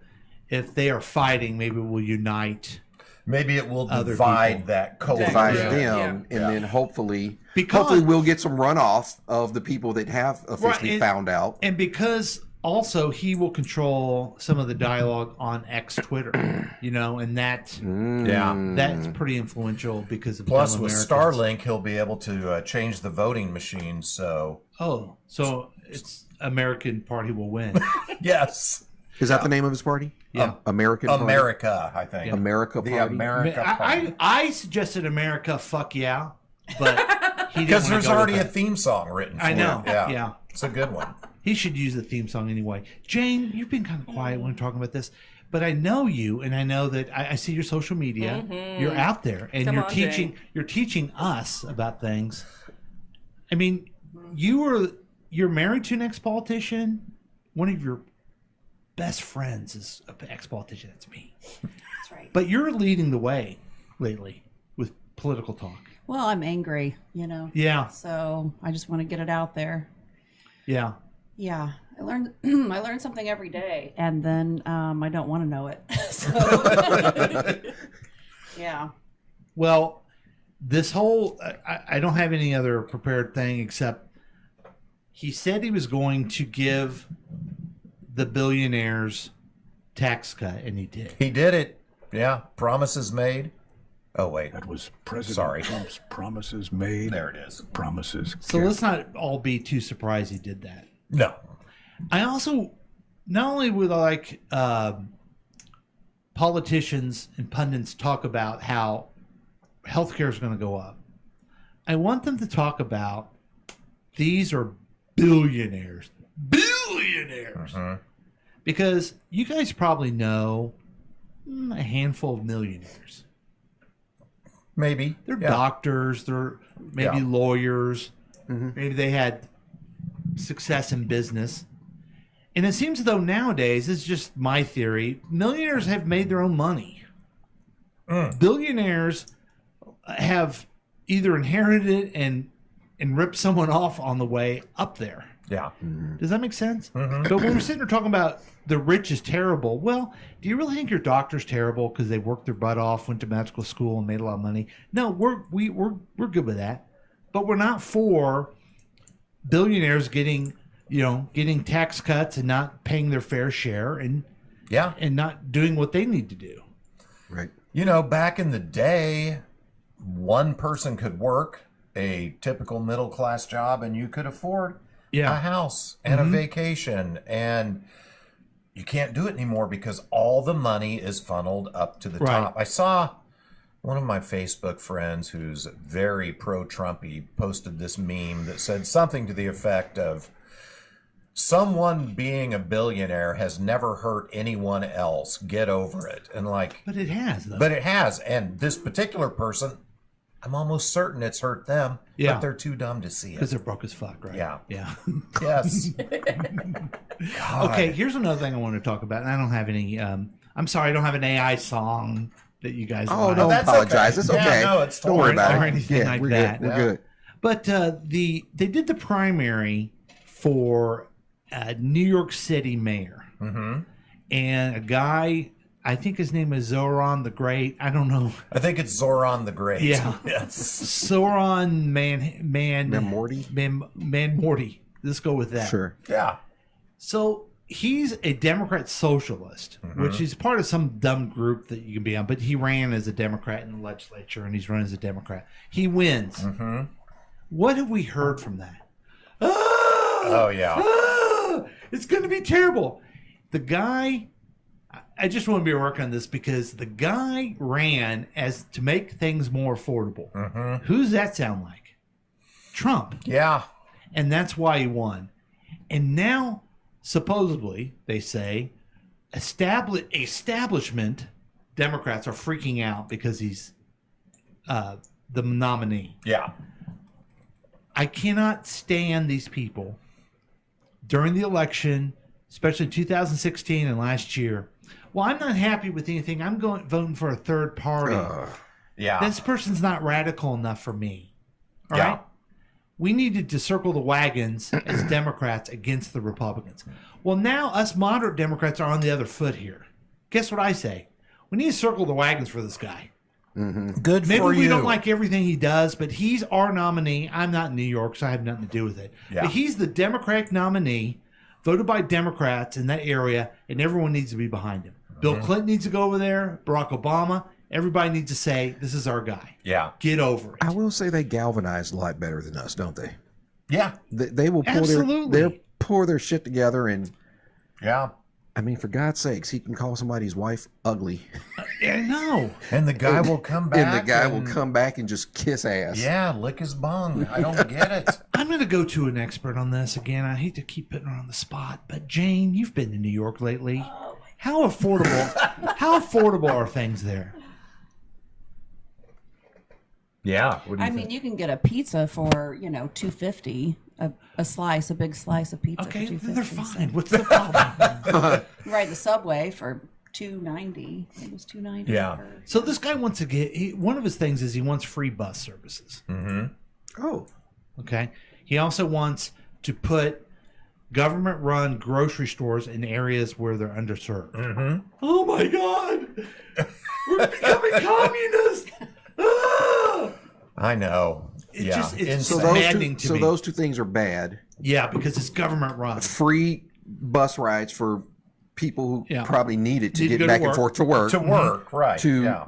if they are fighting, maybe we'll unite. Maybe it will Other divide people. that coalition. Divide Yeah. them, and then hopefully Because- we'll get some runoff of the people that have officially and- found out. And because also he will control some of the dialogue on X Twitter, and that's pretty influential because of Plus, dumb with Americans. Starlink, he'll be able to change the voting machine. So, So it's American Party will win. yes. Is that the name of his party? Yeah. American Party? America, I think. America The Party. America Party. I suggested America, fuck yeah, but he didn't Because wanna there's go with already a that. theme song written for I know. it. Yeah. Yeah. It's a good one. He should use the theme song anyway. Jane, you've been kind of quiet when talking about this, but I know you, and I know that I see your social media. You're out there, and Come you're on, teaching. Jane. You're teaching us about things. I mean, you're married to an ex-politician. One of your best friends is an ex-politician. That's me. That's right. But you're leading the way lately with political talk. Well, I'm angry, Yeah, So I just want to get it out there. yeah. Yeah, I learn something every day, and then I don't want to know it. So, yeah. Well, this whole I don't have any other prepared thing except he said he was going to give the billionaires tax cut, and he did. He did it. Yeah. Promises made. Oh, wait. That was President Sorry. Trump's promises made. There it is. Promises. So let's not all be too surprised he did that. No. I also not only would I like politicians and pundits talk about how healthcare is going to go up, I want them to talk about these are billionaires. Because you guys probably know a handful of millionaires. Maybe. They're Yeah. doctors, they're maybe Yeah. lawyers, maybe they had success in business. And it seems as though nowadays, it's just my theory, millionaires have made their own money. Billionaires have either inherited it and ripped someone off on the way up there. Yeah. Does that make sense? But when we're sitting there talking about the rich is terrible, well, do you really think your doctor's terrible because they worked their butt off, went to medical school, and made a lot of money? No, we're good with that, but we're not for billionaires getting tax cuts and not paying their fair share and not doing what they need to do. Right. Back in the day, one person could work a typical middle class job, and you could afford a house and a vacation, and you can't do it anymore because all the money is funneled up to the top. I saw one of my Facebook friends who's very pro-Trumpy posted this meme that said something to the effect of, someone being a billionaire has never hurt anyone else. Get over it. And But it has, though. But it has. And this particular person, I'm almost certain it's hurt them, but they're too dumb to see it. Because they're broke as fuck, right? Yeah. Yeah. Yes. Okay, here's another thing I want to talk about, and I don't have any. I'm sorry, I don't have an AI song that you guys. Oh, like. don't that's apologize. okay. It's Yeah, okay. no, it's Don't worry totally about or it. anything like we're that. Good. We're good. But they did the primary for New York City mayor, and a guy. I think his name is Zoran the Great. I don't know. I think it's Zoran the Great. Yeah. Yes. Zoran Man Morty? Man Morty. Let's go with that. Sure. Yeah. So he's a Democrat socialist, which is part of some dumb group that you can be on. But he ran as a Democrat in the legislature, and he's run as a Democrat. He wins. What have we heard from that? Oh, yeah. It's going to be terrible. The guy, I just want to be working on this because the guy ran as to make things more affordable. Who's that sound like? Trump. Yeah. And that's why he won. And now, supposedly, they say, establishment Democrats are freaking out because he's the nominee. Yeah. I cannot stand these people during the election, especially 2016 and last year, well, I'm not happy with anything. I'm voting for a third party. Yeah. This person's not radical enough for me. All Yeah. right? We needed to circle the wagons as Democrats against the Republicans. Well, now us moderate Democrats are on the other foot here. Guess what I say? We need to circle the wagons for this guy. Good Maybe for you. we don't like everything he does, but he's our nominee. I'm not in New York, so I have nothing to do with it. Yeah. But he's the Democratic nominee, voted by Democrats in that area, and everyone needs to be behind him. Bill Clinton needs to go over there. Barack Obama. Everybody needs to say, this is our guy. Yeah. Get over it. I will say they galvanize a lot better than us, don't they? Yeah. They will pull Absolutely. pull their shit together, and Yeah. I mean, for God's sakes, he can call somebody's wife ugly, I know. And the guy will come back. and the guy will come back and just kiss ass. Yeah, lick his bung. I don't get it. I'm going to go to an expert on this again. I hate to keep putting her on the spot, but Jane, you've been to New York lately. How affordable are things there? Yeah. What do you I think? mean, you can get a pizza for $2.50, a slice, a big slice of pizza. Okay, for $2.50. then they're fine. What's the problem? Ride the subway for $2.90. It was $2.90. Yeah. So this guy wants to get, one of his things is he wants free bus services. Oh, Okay. He also wants to put government-run grocery stores in areas where they're underserved. Oh my God! We're becoming communist! Ah! I know. It's Insane. so those maddening two, to so me. those two things are bad. Yeah, because it's government-run. Free bus rides for people who Yeah. probably need it to Need to get go to back and work. forth to work. To work, right. To- yeah.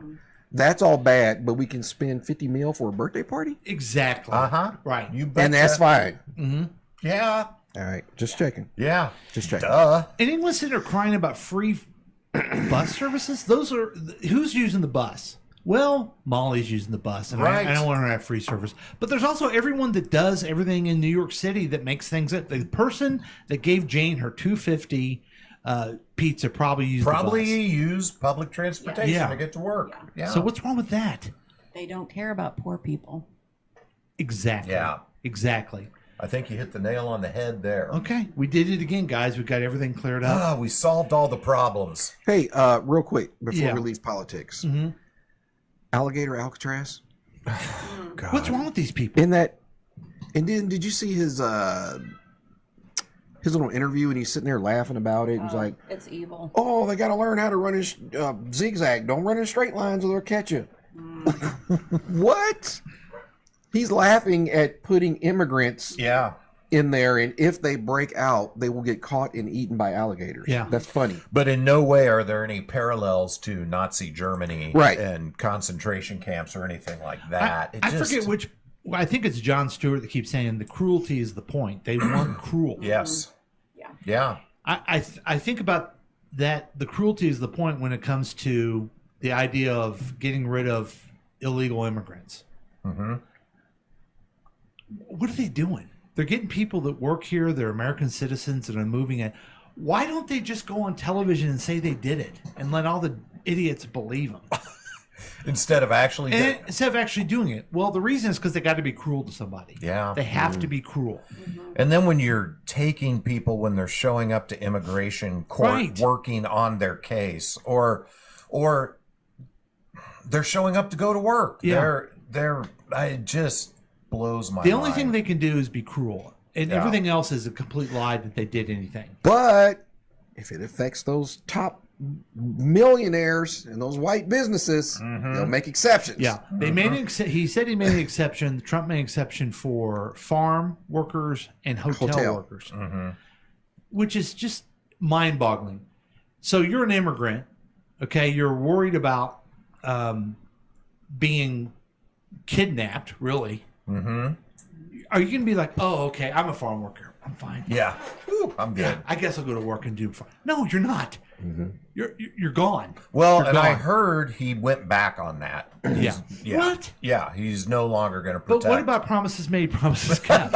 That's all bad, but we can spend 50 mil for a birthday party, Exactly. Uh-huh. Right. You bet. and that's fine. Yeah. All right, just checking. Yeah. Just checking. Duh. Anyone sitting there crying about free bus services? Those are who's using the bus? Well, Molly's using the bus, and Right. I don't want her to have free service. But there's also everyone that does everything in New York City that makes things up. The person that gave Jane her $2.50 pizza probably used the bus. use public transportation Yeah. to get to work. Yeah. So what's wrong with that? They don't care about poor people. Exactly. Yeah. Exactly. I think you hit the nail on the head there. Okay, we did it again, guys. We got everything cleared up. Ah, we solved all the problems. Hey, real quick before Yeah. we leave politics, Mhm. alligator Alcatraz. God. What's wrong with these people? In that, and then did you see his little interview? And he's sitting there laughing about it. He's like, It's evil. "Oh, they got to learn how to run in zigzag. Don't run in straight lines, or they'll catch you." What? He's laughing at putting immigrants Yeah. in there, and if they break out, they will get caught and eaten by alligators. Yeah. That's funny. But in no way are there any parallels to Nazi Germany Right. and concentration camps or anything like that. I forget which. I think it's Jon Stewart that keeps saying the cruelty is the point. They weren't cruel. Yes. Yeah. Yeah. I think about that. The cruelty is the point when it comes to the idea of getting rid of illegal immigrants. Mm-hmm. What are they doing? They're getting people that work here. They're American citizens and are moving it. Why don't they just go on television and say they did it and let all the idiots believe them? Instead of actually. Instead of actually doing it. Well, the reason is because they got to be cruel to somebody. Yeah. They have to be cruel. And then when you're taking people when they're showing up to immigration court Right. working on their case, or they're showing up to go to work. Yeah. It just blows my The mind. only thing they can do is be cruel. And Yeah. everything else is a complete lie that they did anything. But if it affects those top millionaires and those white businesses, they'll make exceptions. Yeah, they made an he said he made an exception. Trump made an exception for farm workers and hotel workers, which is just mind-boggling. So you're an immigrant, okay? You're worried about being kidnapped, really. Mm-hmm. Are you going to be like, oh, okay, I'm a farm worker. I'm fine. Yeah. Whew, I'm good. I guess I'll go to work and do farm. No, you're not. You're gone. Well, You're and I gone. heard he went back on that. Yeah. Yeah. What? Yeah, he's no longer going to But protect. what about promises made, promises kept?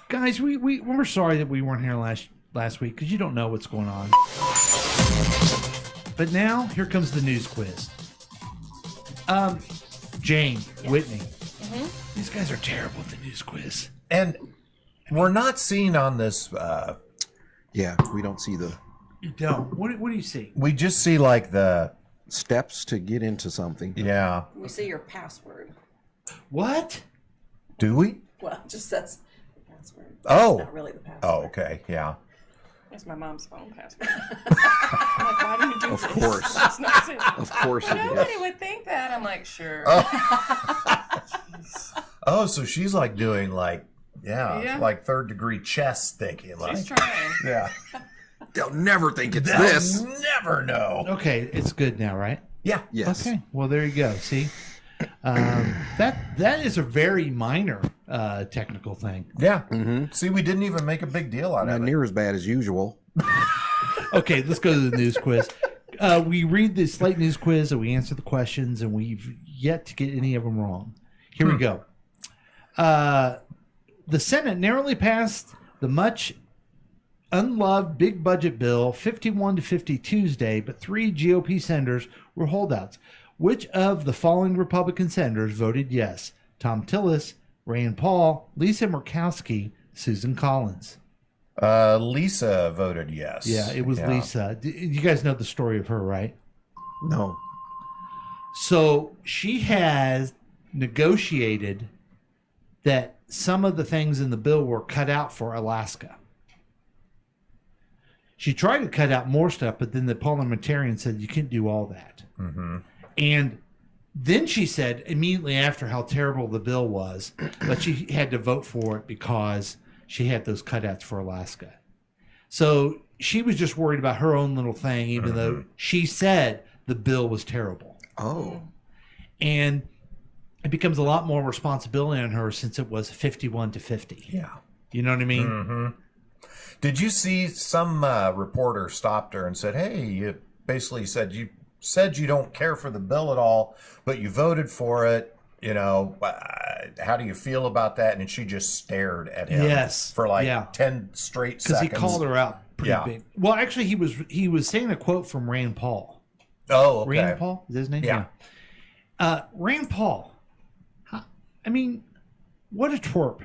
Guys, we're sorry that we weren't here last week because you don't know what's going on. But now here comes the news quiz. Jane, Whitney, these guys are terrible at the news quiz. And We're not seeing on this. Yeah, we don't see the You don't. What do you see? We just see like the steps to get into something. Yeah. We see your password. What? Do we? Well, it just says the password. Oh. It's not really the password. Oh, okay. Yeah. That's my mom's phone password. I'm like, why do you do Of this? course. That's not simple. Of course it Nobody is. would think that. I'm like, sure. Oh, so she's like doing like Yeah. like third degree chess thinking. Like, She's trying. yeah. They'll never think it's They'll this. never know. Okay, it's good now, right? Yeah. Yes. Okay. Well, there you go. See, that is a very minor technical thing. Yeah. Mm-hmm. See, we didn't even make a big deal out Not of it. near as bad as usual. Okay, let's go to the news quiz. We read the Slate News quiz and we answer the questions, and we've yet to get any of them wrong. Here we go. The Senate narrowly passed the much unloved big budget bill 51-50 Tuesday, but 3 GOP senators were holdouts. Which of the following Republican senators voted yes? Tom Tillis, Rand Paul, Lisa Murkowski, Susan Collins. Lisa voted yes. Yeah, it was Lisa. You guys know the story of her, right? No. So she has negotiated that some of the things in the bill were cut out for Alaska. She tried to cut out more stuff, but then the parliamentarian said you can't do all that. Mm-hmm. And then she said immediately after how terrible the bill was, but she had to vote for it because she had those cutouts for Alaska. So she was just worried about her own little thing, even though she said the bill was terrible. Oh. And it becomes a lot more responsibility on her since it was 51-50. Yeah. You know what I mean? Mm-hmm. Did you see some reporter stopped her and said, hey, you basically said you don't care for the bill at all, but you voted for it. You know, how do you feel about that? And she just stared at him for like 10 straight seconds. Because he called her out pretty big. Well, actually, he was saying a quote from Rand Paul. Oh, okay. Rand Paul? Is his name? Yeah. Rand Paul. I mean, what a twerp.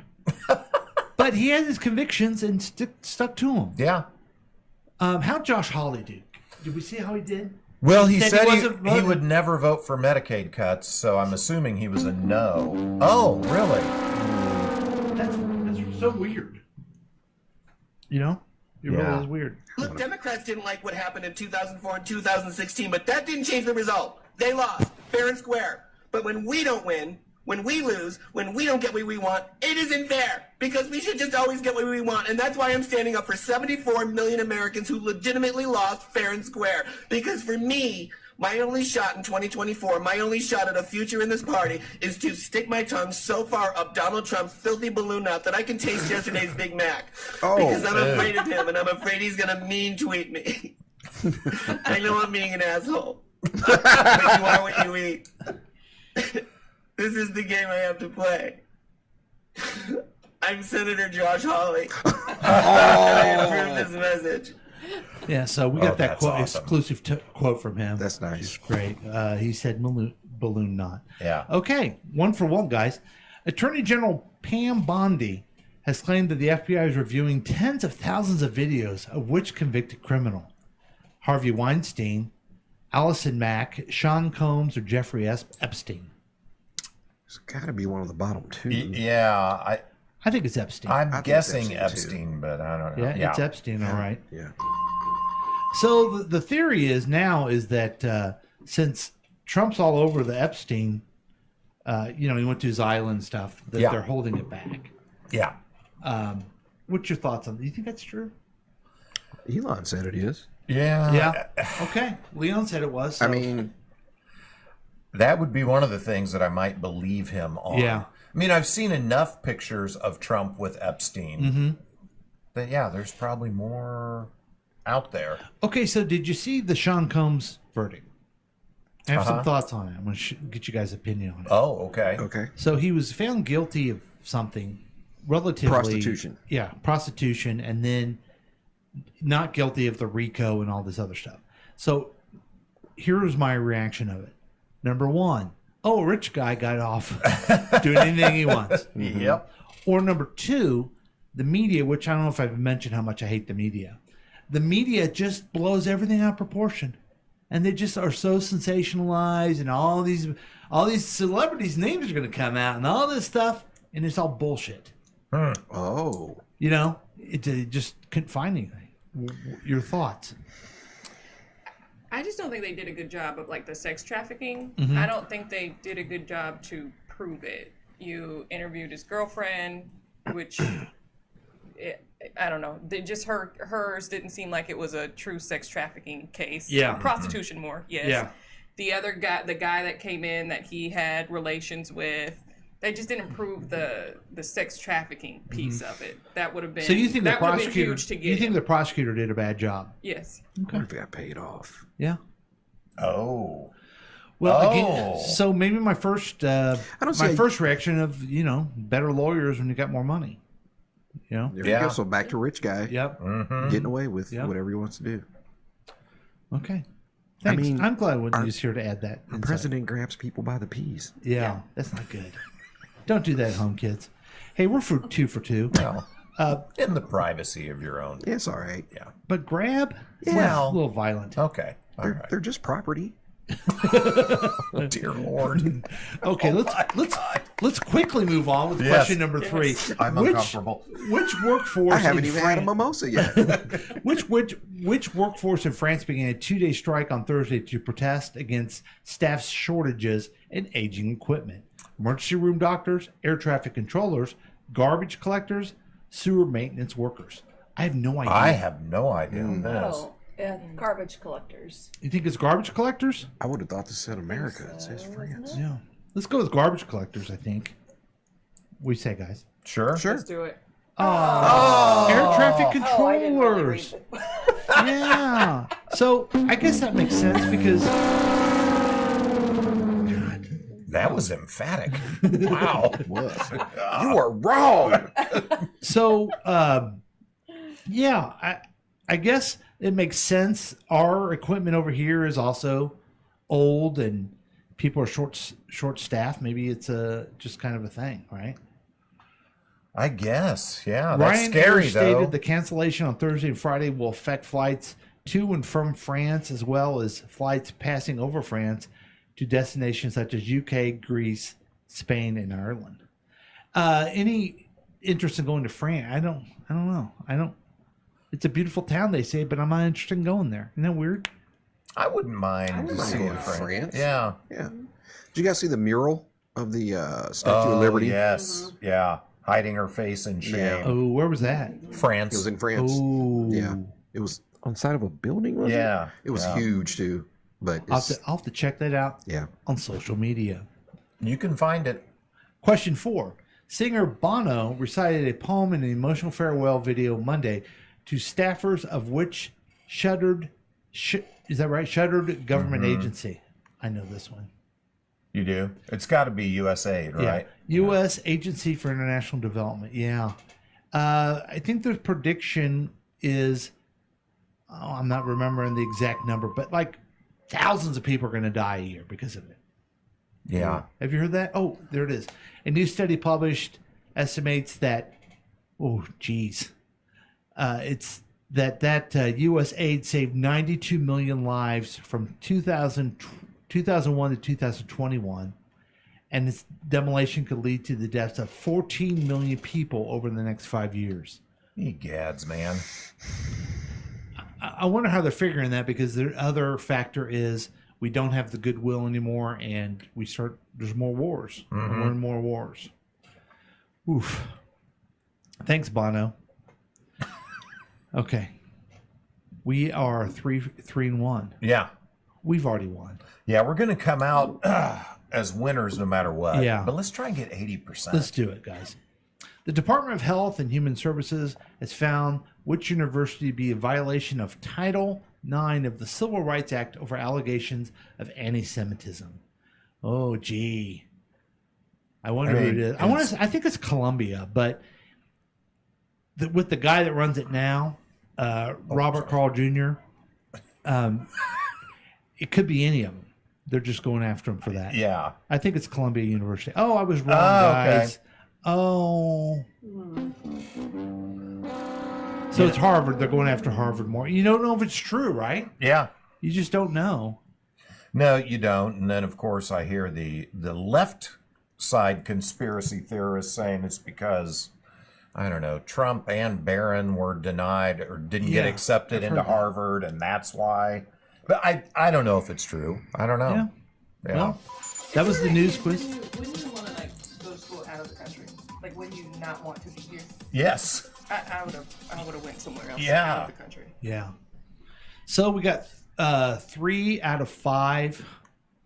But he had his convictions and stuck to them. Yeah. How'd Josh Hawley do? Did we see how he did? Well, he said he he would never vote for Medicaid cuts, so I'm assuming he was a no. Oh, really? That's so weird. You know? It really is weird. Look, Democrats didn't like what happened in 2004 and 2016, but that didn't change the result. They lost, fair and square. But when we don't win, when we lose, when we don't get what we want, it isn't fair, because we should just always get what we want. And that's why I'm standing up for 74 million Americans who legitimately lost fair and square. Because for me, my only shot in 2024, my only shot at a future in this party is to stick my tongue so far up Donald Trump's filthy balloon mouth that I can taste yesterday's Big Mac. Because I'm afraid of him, and I'm afraid he's going to mean tweet me. I know I'm being an asshole. But you are what you eat. This is the game I have to play. I'm Senator Josh Hawley. And I approve this message. Yeah, so we got that quote, awesome. exclusive quote from him. That's nice. Great. He said balloon knot. Yeah. Okay, 1 for 1, guys. Attorney General Pam Bondi has claimed that the FBI is reviewing tens of thousands of videos of which convicted criminal? Harvey Weinstein, Allison Mack, Sean Combs, or Jeffrey Epstein? It's got to be one of the bottom two. Yeah, I think it's Epstein. I'm guessing Epstein, but I don't know. Yeah, it's Epstein, all right. Yeah. So the theory is that since Trump's all over the Epstein, he went to his island stuff, that they're holding it back. Yeah. What's your thoughts on that? Do you think that's true? Elon said it is. Yeah. Yeah. Okay. Leon said it was. So. I mean, that would be one of the things that I might believe him on. Yeah. I mean, I've seen enough pictures of Trump with Epstein that, there's probably more out there. Okay, so did you see the Sean Combs verdict? I have some thoughts on it. I'm going to get you guys' opinion on it. Oh, okay. Okay. So he was found guilty of something relatively... Prostitution. Yeah, prostitution, and then not guilty of the RICO and all this other stuff. So here's my reaction of it. Number 1, a rich guy got off doing anything he wants. Yep. Or number 2, the media, which I don't know if I've mentioned how much I hate the media. The media just blows everything out of proportion. And they just are so sensationalized, and all these celebrities' names are going to come out and all this stuff, and it's all bullshit. Oh. You know, it just couldn't find anything. Your thoughts? I just don't think they did a good job of like the sex trafficking. Mhm. I don't think they did a good job to prove it. You interviewed his girlfriend, which I don't know. They just hers didn't seem like it was a true sex trafficking case. Yeah. Prostitution more. Yes. Yeah. The other guy, the guy that came in that he had relations with, they just didn't prove the sex trafficking piece of it. That would have been. So you think the that would have been prosecutor? huge to get You think him. the prosecutor did a bad job? Yes. What if got paid off? Yeah. Oh. Well, again, so maybe my first first reaction of better lawyers when you got more money. You know. There you go. So back to rich guy. Yep. Getting away with whatever he wants to do. Okay. Thanks. I mean, I'm glad Wendy was here to add that. Our insight. president grabs people by the peas. Yeah, that's not good. Don't do that at home, kids. Hey, we're for 2 for 2. Well, in the privacy of your own. Yeah, it's all right. Yeah. But grab? Yeah. Well, a little violent. Okay. They're just property. Oh, dear Lord. Okay, let's quickly move on with question number 3. I'm uncomfortable. Which workforce? I haven't in even had a mimosa yet. Which workforce in France began a 2-day strike on Thursday to protest against staff shortages and aging equipment? Emergency room doctors, air traffic controllers, garbage collectors, sewer maintenance workers. I have no idea. I have no idea on this. Oh, yeah, garbage collectors. You think it's garbage collectors? I would have thought this said America. It says France. Yeah. Let's go with garbage collectors, I think. What do you say, guys? Sure. Let's do it. Oh, air traffic Oh, I didn't really read controllers. it. Yeah. So I guess that makes sense because That was emphatic. Wow. You are wrong. so yeah, I guess it makes sense. Our equipment over here is also old and people are short staffed. Maybe it's just kind of a thing, right? I guess. Yeah. That's Ryanair scary, stated though. the cancellation on Thursday and Friday will affect flights to and from France, as well as flights passing over France to destinations such as UK, Greece, Spain, and Ireland. Any interest in going to France? I don't know. It's a beautiful town, they say, but I'm not interested in going there. Isn't that weird? I wouldn't mind wouldn't mind seeing going to France. Yeah. Yeah. Did you guys see the mural of the Statue of Liberty? Yes. Yeah. Hiding her face in shame. Yeah. Oh, where was that? France. It was in France. Oh, Yeah. It was on the side of a building, was Yeah. it? It was Yeah. huge, too. But I'll it's, have to check that out yeah. on social media. You can find it. Question 4. Singer Bono recited a poem in an emotional farewell video Monday to staffers of which shuttered government agency. I know this one. You do? It's got to be USAID, right? Yeah. U.S. Agency for International Development. Yeah. I think the prediction is, I'm not remembering the exact number, but like thousands of people are going to die a year because of it. Yeah. Have you heard that? Oh, there it is. A new study published estimates that, it's that U.S. aid saved 92 million lives from 2001 to 2021, and its demolition could lead to the deaths of 14 million people over the next 5 years. Egads, man. I wonder how they're figuring that, because the other factor is we don't have the goodwill anymore, and there's more wars. More and more wars. Oof. Thanks, Bono. Okay. We are 3-1. Yeah. We've already won. Yeah, we're going to come out as winners no matter what. Yeah. But let's try and get 80%. Let's do it, guys. The Department of Health and Human Services has found which university to be a violation of Title IX of the Civil Rights Act over allegations of anti-Semitism. Oh, gee. I wonder who it is. I think it's Columbia, but with the guy that runs it now, Robert Carl Jr., it could be any of them. They're just going after him for that. Yeah. I think it's Columbia University. Oh, I was wrong, guys. Oh. So it's Harvard. They're going after Harvard more. You don't know if it's true, right? Yeah. You just don't know. No, you don't. And then, of course, I hear the left side conspiracy theorists saying it's because, I don't know, Trump and Barron were denied or didn't get accepted into Harvard, and that's why. But I don't know if it's true. I don't know. Yeah. Well, that was the news quiz. Wouldn't you want to go to school out of the country? Like, wouldn't you not want to be here? Yes. I would have went somewhere else Yeah. out of the country. Yeah. So we got 3 out of 5.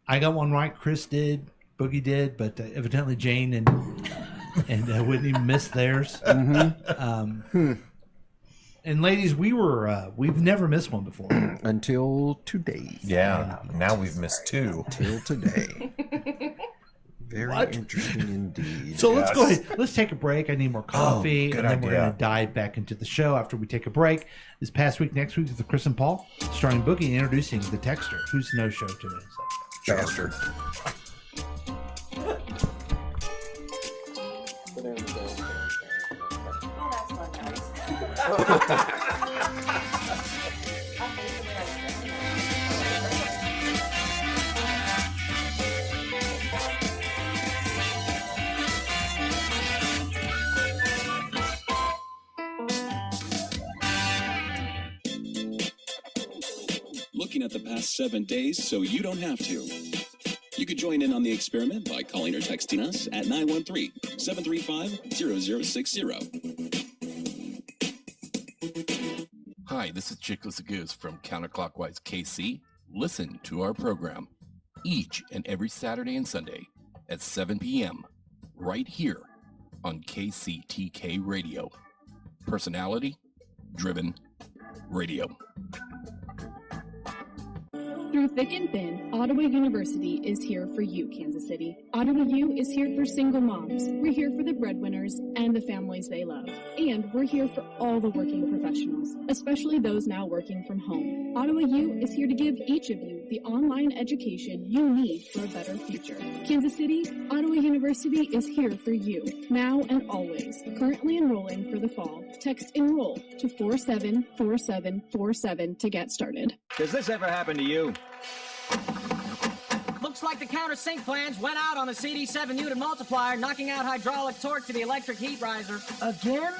I got one right. Chris did. Boogie did, but evidently Jane and Whitney missed theirs. And ladies, we've never missed one before until today. Yeah. Now we've missed 2 till today. Very interesting indeed. So let's go ahead. Let's take a break. I need more coffee, good and then we're idea. going to dive back into the show after we take a break. This past week, next week with Chris and Paul, starring Boogie and introducing the Texter, who's no show today. So. Bastard. Looking at the past 7 days so you don't have to. You could join in on the experiment by calling or texting us at 913-735-0060. Hi, this is Chickless Goose from Counterclockwise KC. Listen to our program each and every Saturday and Sunday at 7 p.m. right here on KCTK Radio. Personality driven radio. Through thick and thin, Ottawa University is here for you, Kansas City. Ottawa U is here for single moms. We're here for the breadwinners and the families they love. And we're here for all the working professionals, especially those now working from home. Ottawa U is here to give each of you the online education you need for a better future. Kansas City, Ottawa University is here for you, now and always. Currently enrolling for the fall. Text enroll to 474747 to get started. Does this ever happen to you? Looks like the countersink flange went out on the CD7 unit multiplier, knocking out hydraulic torque to the electric heat riser. Again?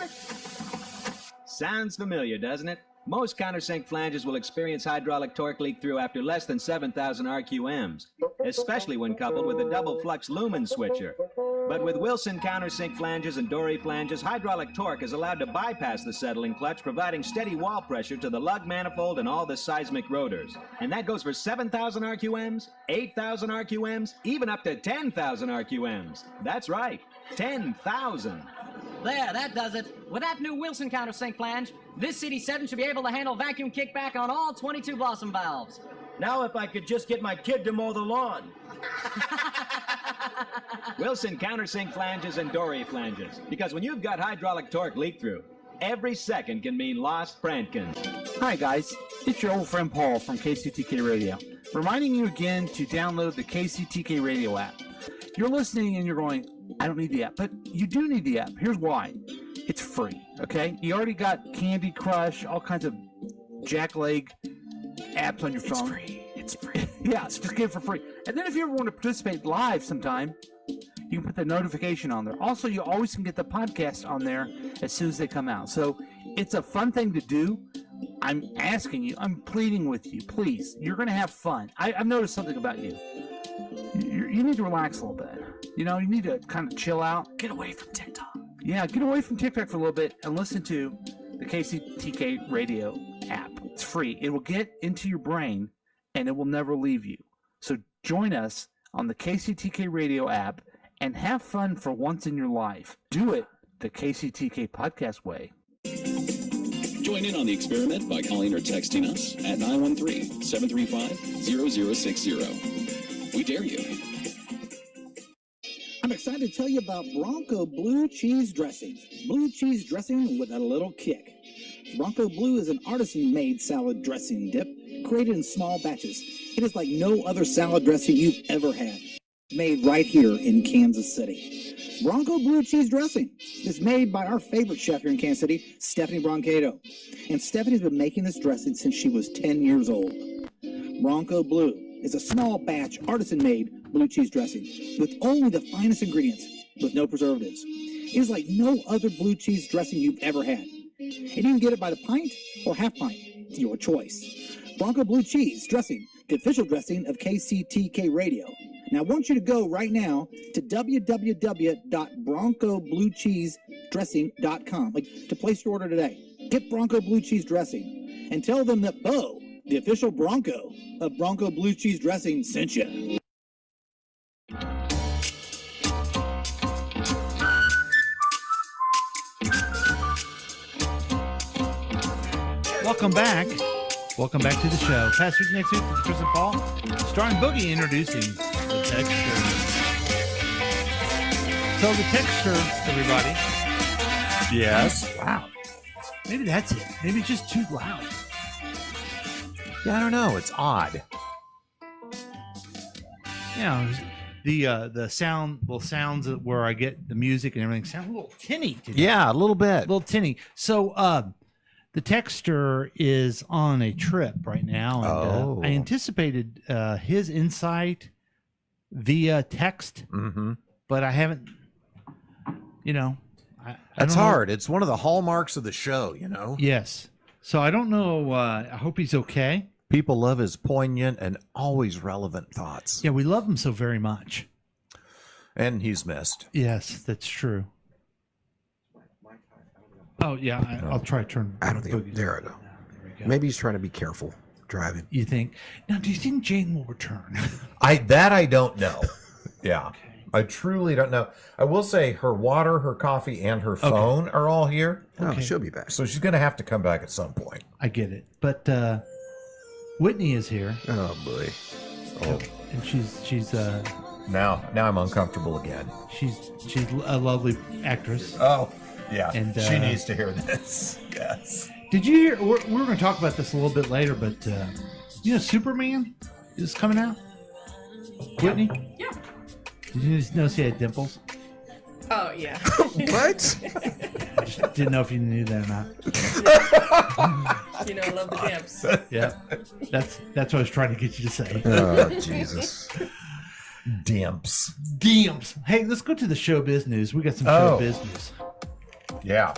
Sounds familiar, doesn't it? Most countersink flanges will experience hydraulic torque leak through after less than 7,000 RQMs, especially when coupled with a double flux lumen switcher. But with Wilson countersink flanges and Dory flanges, hydraulic torque is allowed to bypass the settling clutch, providing steady wall pressure to the lug manifold and all the seismic rotors. And that goes for 7,000 RQMs, 8,000 RQMs, even up to 10,000 RQMs. That's right, 10,000. There, that does it. With that new Wilson countersink flange, this CD7 should be able to handle vacuum kickback on all 22 Blossom valves. Now if I could just get my kid to mow the lawn. Wilson countersink flanges and Dory flanges. Because when you've got hydraulic torque leak through, every second can mean lost Frankins. Hi guys, it's your old friend Paul from KCTK Radio. Reminding you again to download the KCTK Radio app. You're listening and you're going, I don't need the app, but you do need the app. Here's why. It's free, okay? You already got Candy Crush, all kinds of jackleg apps on your phone. It's free. It's free. Yeah, just get it for free. And then if you ever want to participate live sometime, you can put the notification on there. Also, you always can get the podcast on there as soon as they come out. So it's a fun thing to do. I'm asking you, I'm pleading with you, please. You're going to have fun. I've noticed something about you. You need to relax a little bit. You know, you need to kind of chill out. Get away from TikTok. Yeah, get away from TikTok for a little bit and listen to the KCTK Radio app. It's free. It will get into your brain and it will never leave you. So join us on the KCTK Radio app and have fun for once in your life. Do it the KCTK podcast way. Join in on the experiment by calling or texting us at 913-735-0060. We dare you. I'm excited to tell you about Bronco Blue Cheese Dressing. Blue cheese dressing with a little kick. Bronco Blue is an artisan-made salad dressing dip created in small batches. It is like no other salad dressing you've ever had. made right here in Kansas City. Bronco Blue Cheese Dressing is made by our favorite chef here in Kansas City, Stephanie Broncato. And Stephanie's been making this dressing since she was 10 years old. Bronco Blue is a small batch artisan-made blue cheese dressing with only the finest ingredients with no preservatives. It is like no other blue cheese dressing you've ever had. And you can get it by the pint or half pint, your choice. Bronco Blue Cheese Dressing, the official dressing of KCTK Radio. Now, I want you to go right now to www.broncobluecheesedressing.com to place your order today. Get Bronco Blue Cheese Dressing and tell them that Bo, the official Bronco of Bronco Blue Cheese Dressing, sent you. Welcome back. Welcome back to the show. Past week, next week with Chris and Paul. Starring Boogie introducing the Texture. So the Texture, everybody. Yes. Wow. Maybe that's it. Maybe it's just too loud. Yeah, I don't know. It's odd. Yeah, the sound, well, sounds where I get the music and everything sound a little tinny today. Yeah, a little bit. A little tinny. So the Texter is on a trip right now, and I anticipated his insight via text, but I haven't. That's hard. It's one of the hallmarks of the show, Yes. So I don't know. I hope he's okay. People love his poignant and always relevant thoughts. Yeah, we love him so very much. And he's missed. Yes, that's true. Oh, yeah. I'll try to turn. I don't think. There I go. Maybe he's trying to be careful driving. You think? Now, do you think Jane will return? I don't know. Yeah. Okay. I truly don't know. I will say her water, her coffee, and her phone are all here. Oh, she'll be back. So she's going to have to come back at some point. I get it. But Whitney is here. Oh, boy. Oh. And she's now I'm uncomfortable again. She's a lovely actress. Oh, yeah. And she needs to hear this. Yes. Did you hear? We're going to talk about this a little bit later, but Superman is coming out. Whitney? Yeah. Did you notice he had dimples? Oh, yeah. What? I didn't know if you knew that or not. I love the dimps. Yeah. That's what I was trying to get you to say. Oh, Jesus. Dimps. Hey, let's go to the showbiz news. We got some showbiz news. Yeah.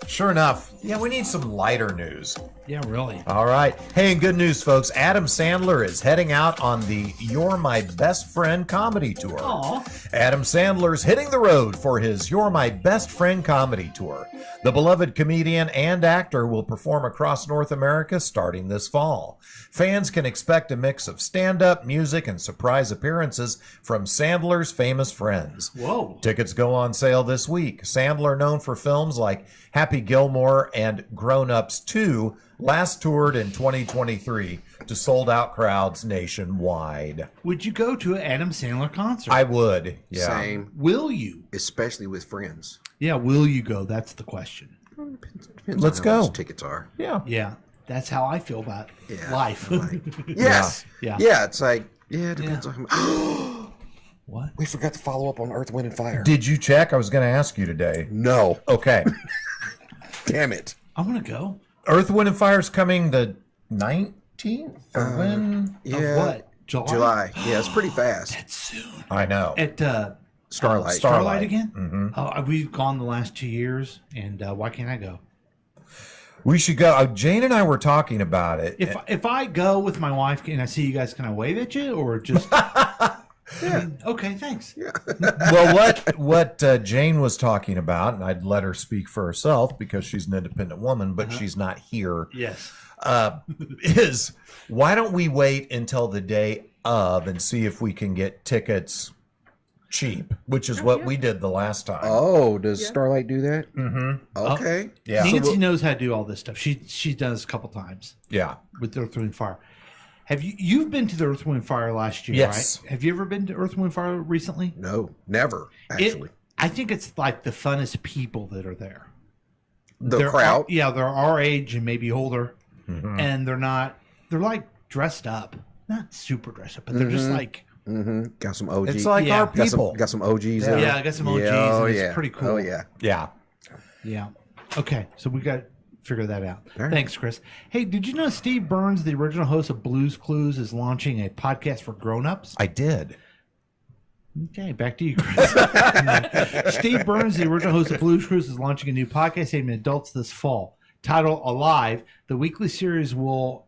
Sure enough. Yeah, we need some lighter news. Yeah, really. All right. Hey, and good news, folks. Adam Sandler is heading out on the You're My Best Friend comedy tour. Aww. Adam Sandler's hitting the road for his You're My Best Friend comedy tour. The beloved comedian and actor will perform across North America starting this fall. Fans can expect a mix of stand-up, music, and surprise appearances from Sandler's famous friends. Whoa. Tickets go on sale this week. Sandler, known for films like Happy Gilmore and Grown Ups 2, last toured in 2023 to sold-out crowds nationwide. Would you go to an Adam Sandler concert? I would, yeah. Same. Will you? Especially with friends. Yeah, will you go? That's the question. Depends Let's on how go. much tickets are. Yeah. Yeah, that's how I feel about life. Yes. Yeah. Yeah, it's like, it depends on What? We forgot to follow up on Earth, Wind, and Fire. Did you check? I was going to ask you today. No. Okay. Damn it. I want to go. Earth, Wind, and Fire is coming the 19th? Or when? Yeah. Of what? July. Yeah, it's pretty fast. That's soon. I know. At Starlight. Starlight again? Mm-hmm. Oh, we've gone the last 2 years, and why can't I go? We should go. Jane and I were talking about it. If I go with my wife and I see you guys, can I wave at you or just? Yeah. Okay. Thanks. Yeah. Well, what Jane was talking about, and I'd let her speak for herself because she's an independent woman, but she's not here. Yes. Is why don't we wait until the day of and see if we can get tickets cheap, which is what we did the last time. Oh, does Starlight do that? Mm-hmm. Okay. Yeah. Nancy knows how to do all this stuff. She's done this a couple times. Yeah. With Earth, Wind, Fire. Have you've been to the Earth, Wind, Fire last year, yes. right? Have you ever been to Earth, Wind, Fire recently? No, never, actually. I think it's like the funnest people that are there. The crowd? They're our age and maybe older. Mm-hmm. And they're like dressed up. Not super dressed up, but they're just like Mm-hmm. Got some OGs. It's like our people. Got some OGs. Yeah, I got some OGs. Oh, and yeah. It's pretty cool. Oh, yeah. Yeah. Yeah. Okay, so we got to figure that out. All right. Thanks, Chris. Hey, did you know Steve Burns, the original host of Blues Clues, is launching a podcast for grown-ups? I did. Okay, back to you, Chris. Steve Burns, the original host of Blues Clues, is launching a new podcast aimed at adults this fall. Titled Alive, the weekly series will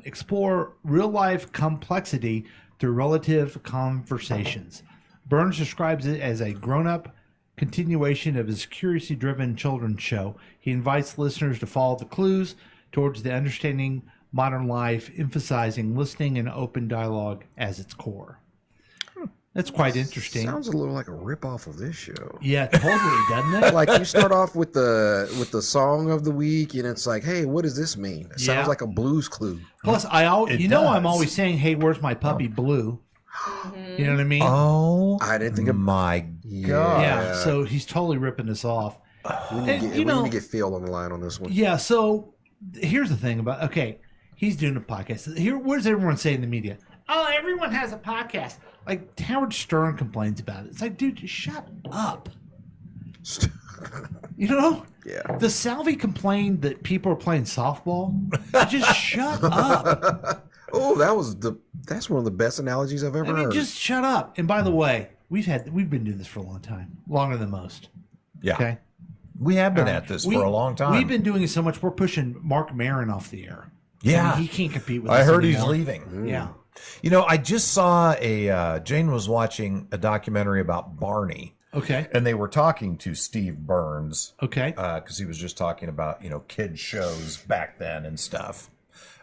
explore real-life complexity through relative conversations. Burns describes it as a grown-up continuation of his curiosity-driven children's show. He invites listeners to follow the clues towards the understanding modern life, emphasizing listening and open dialogue as its core. That's quite interesting. Sounds a little like a ripoff of this show. Yeah, totally, doesn't it? Like you start off with the song of the week, and it's like, hey, what does this mean? It sounds like a Blues Clue. Plus, I'm always saying, hey, where's my puppy Blue? You know what I mean? Oh, I didn't think of my God. Yeah, so he's totally ripping us off. We need to get Phil on the line on this one. Yeah, so here's the thing about, okay, he's doing a podcast. Here, what does everyone say in the media? Oh, everyone has a podcast. Like, Howard Stern complains about it. It's like, dude, just shut up. You know? Yeah. Does Salvi complain that people are playing softball? Just shut up. Oh, that's one of the best analogies I've ever heard. Just shut up. And by the way, we've been doing this for a long time, longer than most. Yeah. Okay. We have been at this for a long time. We've been doing it so much. We're pushing Mark Maron off the air. Yeah. I mean, he can't compete with us I heard anymore. he's leaving. Yeah. You know, I just saw Jane was watching a documentary about Barney. Okay. And they were talking to Steve Burns. Okay. Because he was just talking about, kids shows back then and stuff.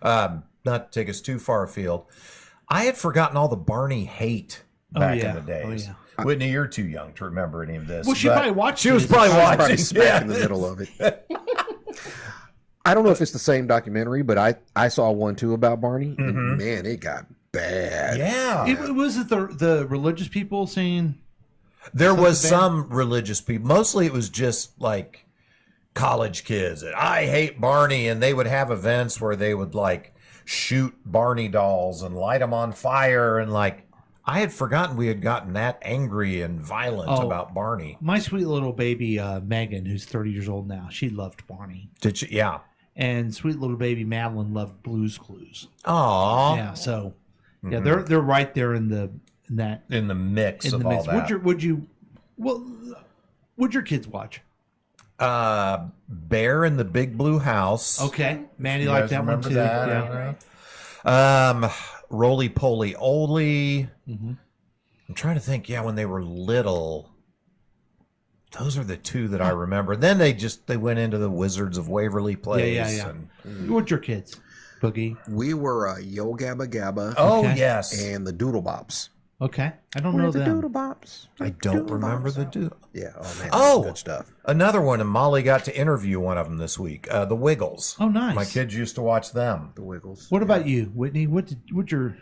Not to take us too far afield. I had forgotten all the Barney hate back in the days. Oh, yeah. Whitney, you're too young to remember any of this. Well, she probably watched She it. was probably watching. Probably smack in the middle of it. I don't know if it's the same documentary, but I saw one too about Barney. And man, it got bad. Yeah. Was it the religious people saying? There was some religious people. Mostly it was just like college kids. I hate Barney. And they would have events where they would like shoot Barney dolls and light them on fire. And like, I had forgotten we had gotten that angry and violent about Barney. My sweet little baby, Megan, who's 30 years old now, she loved Barney. Did she? Yeah. And sweet little baby Madeline loved Blues Clues. Aw. Yeah. So, yeah, they're right there in the mix of all that. What'd your kids watch? Bear in the Big Blue House. Okay, Mandy liked that one too. That? Roly Poly Oly. I'm trying to think. Yeah, when they were little, those are the two that I remember. Then they went into the Wizards of Waverly Place. Yeah. What'd your kids, Boogie? We were Yo Gabba Gabba. Oh yes, and the Doodle Bops. Okay, I don't know the them. Doodle Bops. I don't remember the Doodle. Yeah. Oh man. Oh, good stuff. Another one, and Molly got to interview one of them this week. The Wiggles. Oh, nice. My kids used to watch them. The Wiggles. What about you, Whitney? What's your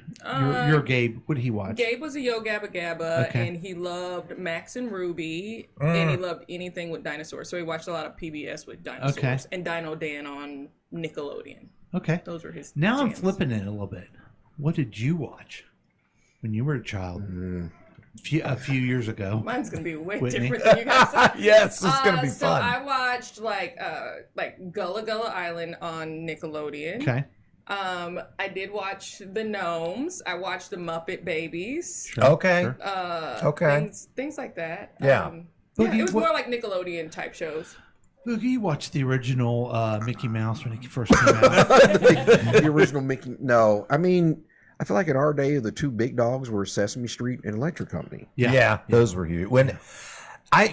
Gabe? What did he watch? Gabe was a Yo Gabba Gabba, Okay. and he loved Max and Ruby, and he loved anything with dinosaurs. So he watched a lot of PBS with dinosaurs, Okay. and Dino Dan on Nickelodeon. Okay. Those were his Now I'm jams. flipping it a little bit. What did you watch when you were a child? A few years ago. Mine's gonna be way Whitney. different than you guys. Yes, it's gonna be so fun. I watched like Gullah Gullah Island on Nickelodeon. Okay. I did watch the Gnomes. I watched the Muppet Babies. Okay. Okay. Things like that. Yeah. It was more like Nickelodeon type shows. Boogie, you watched the original Mickey Mouse when he first came out. The original Mickey. No, I mean, I feel like in our day, the two big dogs were Sesame Street and Electric Company. Yeah, those were huge.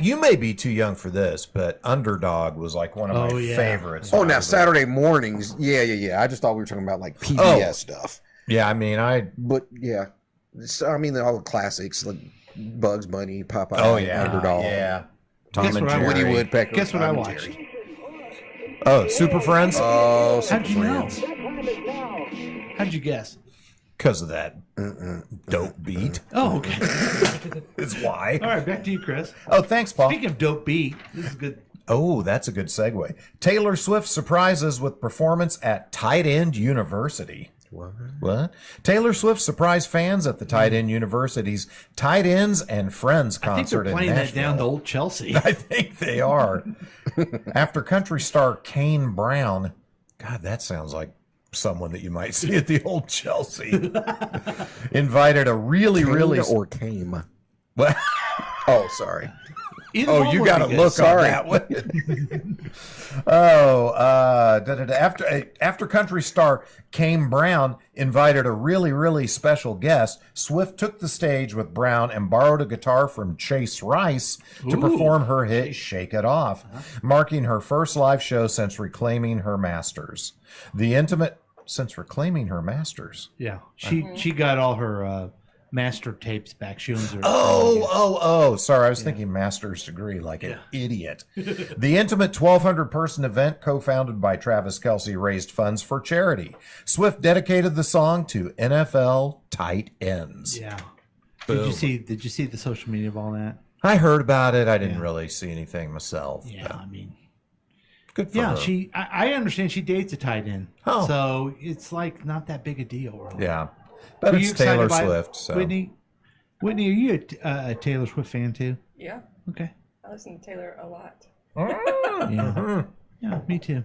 You may be too young for this, but Underdog was like one of my favorites. Oh, now Saturday mornings. Yeah. I just thought we were talking about like PBS stuff. Yeah, I mean, But yeah, so, I mean, all the classics like Bugs Bunny, Popeye, Oh, yeah. Underdog. Yeah. Tom and Jerry. Woody Woodpecker. Guess what I Tom and watched? Jerry. Oh, Super Friends? Oh, How'd you know? Friends. How'd you guess? Because of that dope beat. Oh, okay. Is why. All right, back to you, Chris. Oh, thanks, Paul. Speaking of dope beat, this is good. Oh, that's a good segue. Taylor Swift surprises with performance at Tight End University. What? Taylor Swift surprised fans at the Tight End University's Tight Ends and Friends concert in Nashville. I think they're playing that down to Old Chelsea. I think they are. After country star Kane Brown, God, that sounds like someone that you might see at the Old Chelsea, invited a really or came. What? Oh, sorry. Oh, you got to look on that one. After country star Kane Brown invited a really special guest, Swift took the stage with Brown and borrowed a guitar from Chase Rice to perform her hit "Shake It Off," marking her first live show since reclaiming her masters. Yeah, she got all her master tapes back. She owns her. Sorry, I was thinking master's degree like an idiot. The intimate 1,200 person event, co-founded by Travis Kelce, raised funds for charity. Swift dedicated the song to NFL tight ends. Yeah. Did you see the social media of all that? I heard about it. I didn't really see anything myself. Yeah, I mean, good for her. I understand she dates a tight end. Oh. So it's like not that big a deal, really. Yeah. But it's Taylor Swift. So. Whitney, are you a Taylor Swift fan too? Yeah. Okay. I listen to Taylor a lot. Yeah, me too.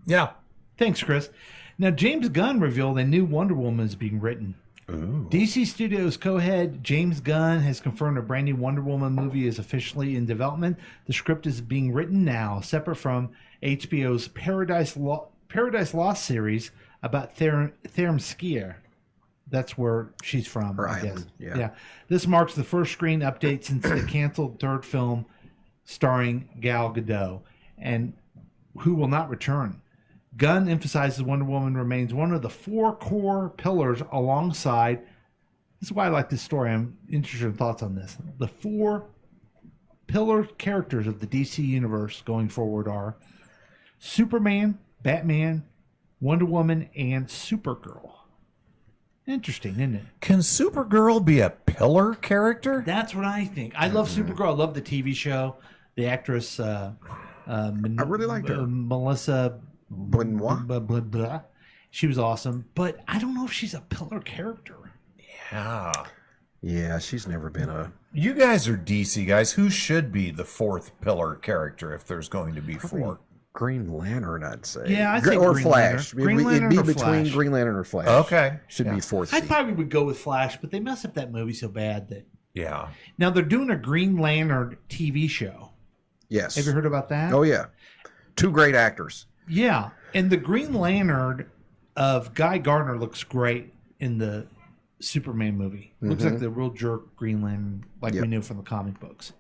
Yeah. Thanks, Chris. Now, James Gunn revealed a new Wonder Woman is being written. Ooh. DC Studios co-head James Gunn has confirmed a brand new Wonder Woman movie is officially in development. The script is being written now, separate from HBO's Paradise Lost series about Themyscira. That's where she's from, I guess. Yeah. This marks the first screen update since the canceled third film starring Gal Gadot, and who will not return. Gunn emphasizes Wonder Woman remains one of the 4 core pillars alongside, this is why I like this story, I'm interested in thoughts on this. The 4 pillar characters of the DC universe going forward are Superman, Batman, Wonder Woman, and Supergirl. Interesting, isn't it? Can Supergirl be a pillar character? That's what I think. I love Supergirl. I love the TV show. The actress, I really liked her. Melissa Benoit. She was awesome, but I don't know if she's a pillar character. Yeah, she's never been a. You guys are DC guys. Who should be the 4th pillar character if there's going to be 4? Green Lantern, I'd say. Yeah, I'd say or Green Flash. Lantern. It'd be or between Flash. Green Lantern or Flash. Okay, should be 4th. I probably would go with Flash, but they messed up that movie so bad that. Yeah. Now they're doing a Green Lantern TV show. Yes. Have you heard about that? Oh yeah, 2 great actors. Yeah, and the Green Lantern of Guy Gardner looks great in the Superman movie. Looks like the real jerk Green Lantern, like we knew from the comic books.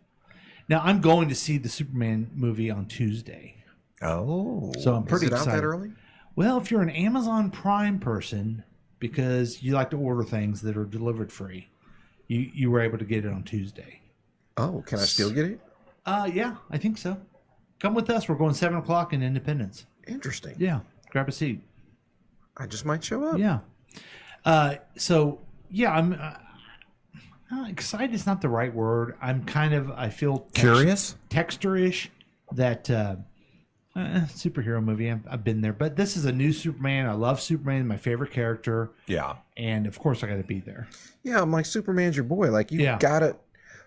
Now I'm going to see the Superman movie on Tuesday. Oh, so I'm pretty excited. Out that early? Well, if you're an Amazon Prime person, because you like to order things that are delivered free, you were able to get it on Tuesday. Oh, can I still get it? Yeah, I think so. Come with us. We're going 7:00 in Independence. Interesting. Yeah, grab a seat. I just might show up. Yeah. I'm excited. It's not the right word. I feel curious, texture-ish that superhero movie. I've been there, but this is a new Superman. I love Superman, my favorite character. Yeah, and of course I got to be there. Yeah, I'm like, Superman's your boy. Like you gotta.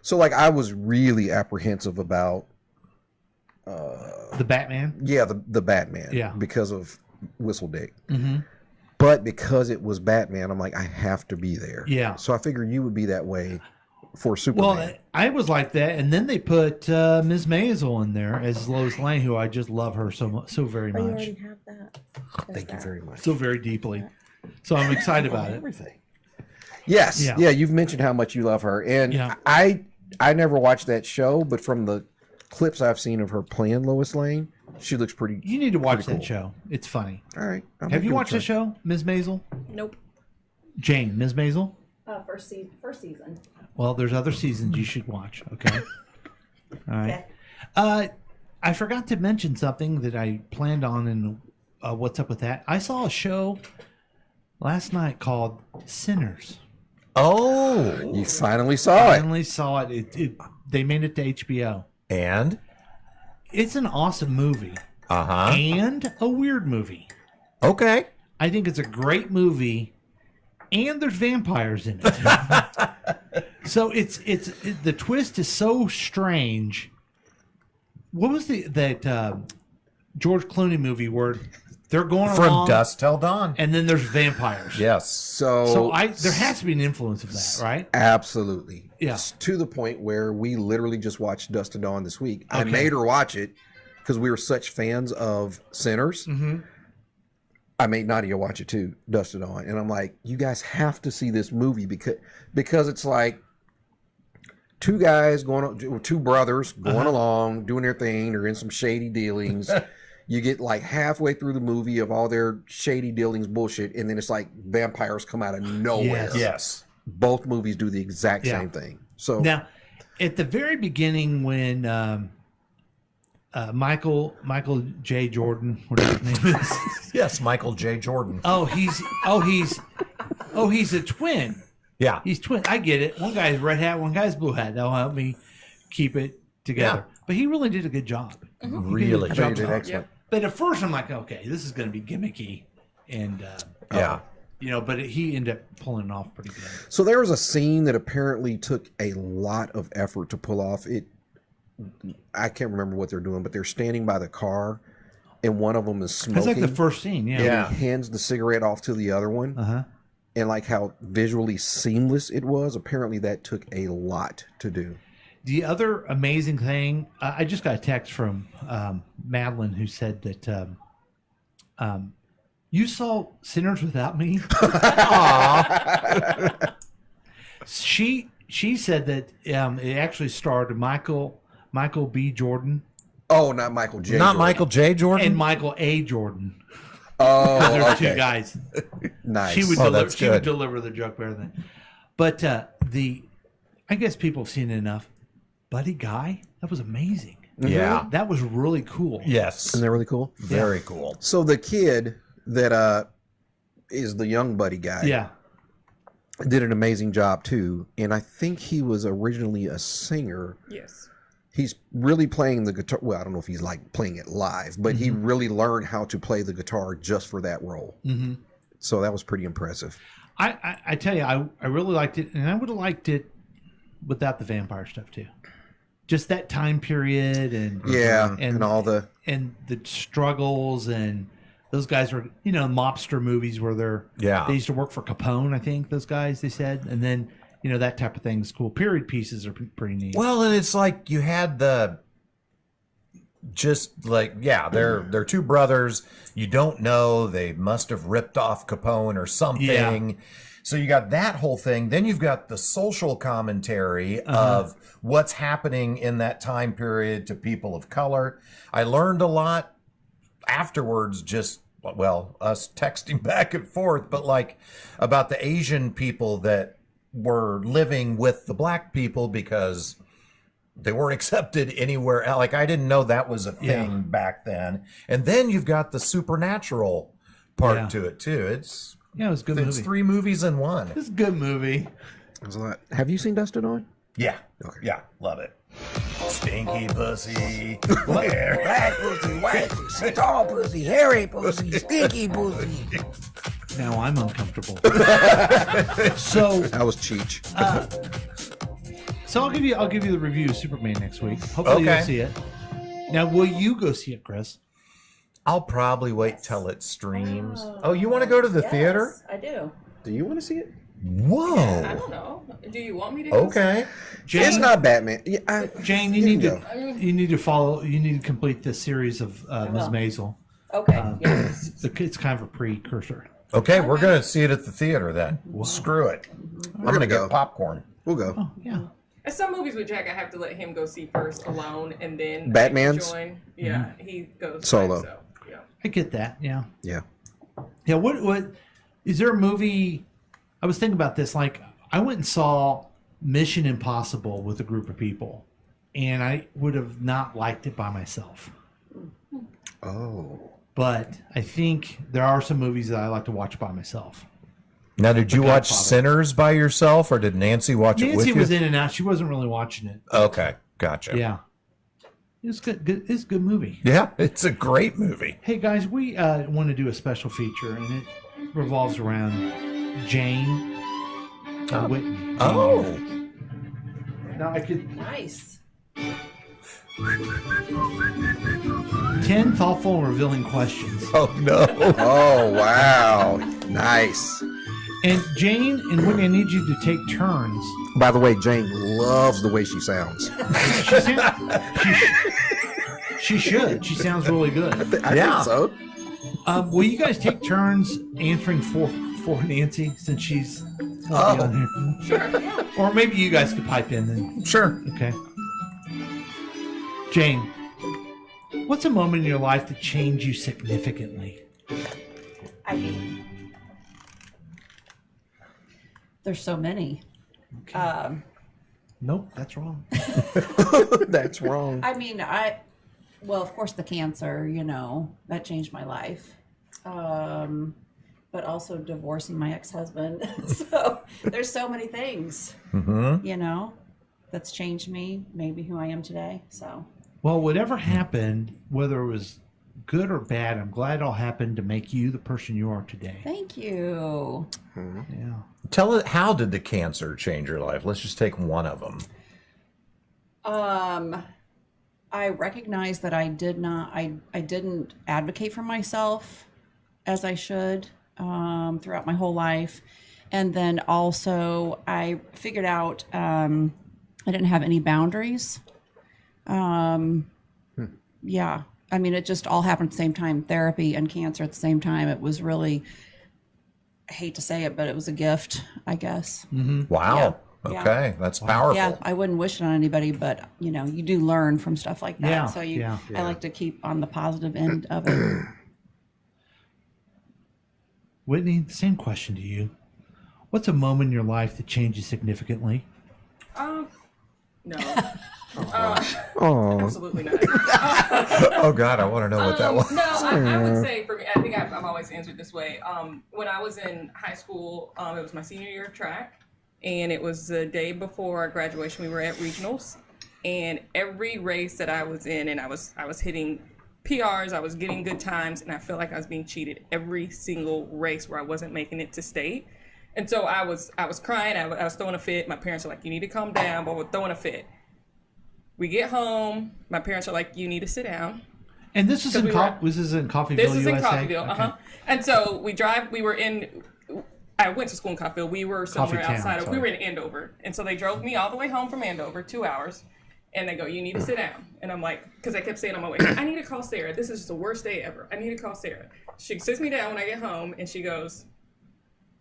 So like I was really apprehensive about the Batman. Yeah, the Batman. Yeah, because of Whistledown. Mm-hmm. But because it was Batman, I'm like, I have to be there. Yeah. So I figured you would be that way for Superman. Well, I was like that, and then they put Ms. Maisel in there as Lois Lane, who I just love her so very much. You already have that. Thank you very much. So very deeply. So I'm excited about it. Everything. Yes. Yeah. You've mentioned how much you love her, and I never watched that show, but from the clips I've seen of her playing Lois Lane, she looks pretty. You need to watch that cool. show. It's funny. All right. Have you watched the show, Ms. Maisel? Nope. Jane, Ms. Maisel? First season. Well, there's other seasons you should watch. Okay. All right. I forgot to mention something that I planned on in What's Up With That. I saw a show last night called Sinners. Oh, you finally saw it. Finally saw it. They made it to HBO. And? It's an awesome movie. Uh-huh. And a weird movie. Okay. I think it's a great movie and there's vampires in it. So the twist is so strange. What was that George Clooney movie where they're going From along, Dusk Till Dawn, and then there's vampires? Yes. So there has to be an influence of that, right? Absolutely. Yeah. It's to the point where we literally just watched Dust to Dawn this week. I Okay. made her watch it because we were such fans of Sinners. Mm-hmm. I made Nadia watch it too, Dust to Dawn, and I'm like, you guys have to see this movie because it's like two brothers going along doing their thing. They're in some shady dealings. You get like halfway through the movie of all their shady dealings bullshit, and then it's like vampires come out of nowhere. Yes. Both movies do the exact same thing. So now, at the very beginning, when Michael J. Jordan, whatever his name is, Yes, Michael J. Jordan. he's a twin. Yeah. He's twin. I get it. One guy's red hat, one guy's blue hat. That'll help me keep it together. Yeah. But he really did a good job. Really He did a good did job. excellent. But at first, I'm like, okay, this is going to be gimmicky, and but he ended up pulling it off pretty good. So there was a scene that apparently took a lot of effort to pull off. I can't remember what they're doing, but they're standing by the car, and one of them is smoking. That's like the first scene, And he hands the cigarette off to the other one. Uh-huh. And like how visually seamless it was, apparently that took a lot to do. The other amazing thing, I just got a text from Madeline who said that you saw Sinners Without Me. She said that it actually starred Michael B. Jordan. Oh, not Michael J. Not Jordan. Michael J. Jordan? And Michael A. Jordan. Oh, There's okay. two guys. Nice. She would Oh, deliver. that's She would good. deliver the joke better than. But I guess people have seen it enough. Buddy Guy, that was amazing. Yeah. That was really cool. Yes. Isn't that really cool? Very cool. So the kid that is the young Buddy guy. Yeah. Did an amazing job too. And I think he was originally a singer. Yes. He's really playing the guitar. Well, I don't know if he's like playing it live, but he really learned how to play the guitar just for that role. Mm-hmm. So that was pretty impressive. I tell you, I really liked it, and I would have liked it without the vampire stuff too. Just that time period and all the struggles, and those guys were mobster movies where they used to work for Capone, I think those guys, they said, and then that type of thing is cool. Period pieces are pretty neat. Well, and it's like you had they're two brothers. You don't know, they must have ripped off Capone or something. Yeah. So you got that whole thing. Then you've got the social commentary of what's happening in that time period to people of color. I learned a lot afterwards, us texting back and forth, but like about the Asian people that were living with the black people because they weren't accepted anywhere else. Like I didn't know that was a thing back then. And then you've got the supernatural part to it too. It was a good movie. It's 3 movies in one. It's a good movie. There's a lot. Have you seen Dust to Dawn? Yeah. Okay. Yeah. Love it. Stinky pussy. Black pussy, white pussy, tall pussy, hairy pussy, stinky pussy. Now I'm uncomfortable. So that was Cheech. So I'll give you the review of Superman next week. Hopefully you'll see it. Now, will you go see it, Chris? I'll probably wait till it streams. Oh, you want to go to the theater? I do. Do you want to see it? Whoa. I don't know. Do you want me to? Go Okay. Jane, it's not Batman. Yeah, Jane, you need to follow. You need to complete the series of Ms. Maisel. Okay. It's kind of a precursor. Okay, we're going to see it at the theater then. Screw it. I'm going to go. get popcorn. We'll go. Oh, yeah. And some movies with Jack, I have to let him go see first alone, and then Batman's? join. Yeah, he goes Solo. by himself. Yeah. I get that. Yeah. Yeah. Yeah. What is there a movie? I was thinking about this. Like, I went and saw Mission Impossible with a group of people, and I would have not liked it by myself. Oh. But I think there are some movies that I like to watch by myself. Now, did you watch Sinners by yourself, or did Nancy watch it with you? Nancy was in and out. She wasn't really watching it. Okay, gotcha. Yeah. It's good. It's a good movie. Yeah, it's a great movie. Hey, guys, we want to do a special feature, and it revolves around Jane or Whitney. Oh. Now I could. Nice. 10 thoughtful and revealing questions. Oh, no. Oh, wow. Nice. And Jane and Whitney, I need you to take turns. By the way, Jane loves the way she sounds. She should. She sounds really good. I think so. Will you guys take turns answering for Nancy since she's on here? Sure. Yeah. Or maybe you guys could pipe in then. Sure. Okay. Jane, what's a moment in your life that changed you significantly? I mean, there's so many. Okay. Nope, that's wrong. That's wrong. I mean, well, of course, the cancer, that changed my life. But also divorcing my ex-husband. So there's so many things, that's changed me, maybe who I am today. So. Well, whatever happened, whether it was good or bad, I'm glad it all happened to make you the person you are today. Thank you. Yeah. Tell us, how did the cancer change your life? Let's just take one of them. I recognize that I didn't advocate for myself as I should throughout my whole life. And then also I figured out I didn't have any boundaries. Yeah. I mean, it just all happened at the same time, therapy and cancer at the same time. It was really, I hate to say it, but it was a gift, I guess. Mm-hmm. Wow. Yeah. Okay. That's powerful. Yeah, I wouldn't wish it on anybody, but you do learn from stuff like that. Yeah, So yeah. I like to keep on the positive end of it. Whitney, the same question to you. What's a moment in your life that changed you significantly? No. Oh. Absolutely not. Oh, God, I want to know what that was. No, I would say for me, I think I've always answered this way. When I was in high school, it was my senior year of track, and it was the day before our graduation. We were at regionals, and every race that I was in, and I was hitting PRs, I was getting good times, and I felt like I was being cheated every single race where I wasn't making it to state. And so I was crying. I was throwing a fit. My parents are like, "You need to calm down," but we're throwing a fit. We get home. My parents are like, "You need to sit down." And this is in Coffeyville, This is in USA? Coffeyville, Okay. And so we drive. I went to school in Coffeyville. We were somewhere Coffee Town, outside of. We sorry. were in Andover, and so they drove me all the way home from Andover, 2 hours. And they go, "You need to sit down." And I'm like, because I kept saying on my way, "I need to call Sarah. This is just the worst day ever. I need to call Sarah." She sits me down when I get home, and she goes,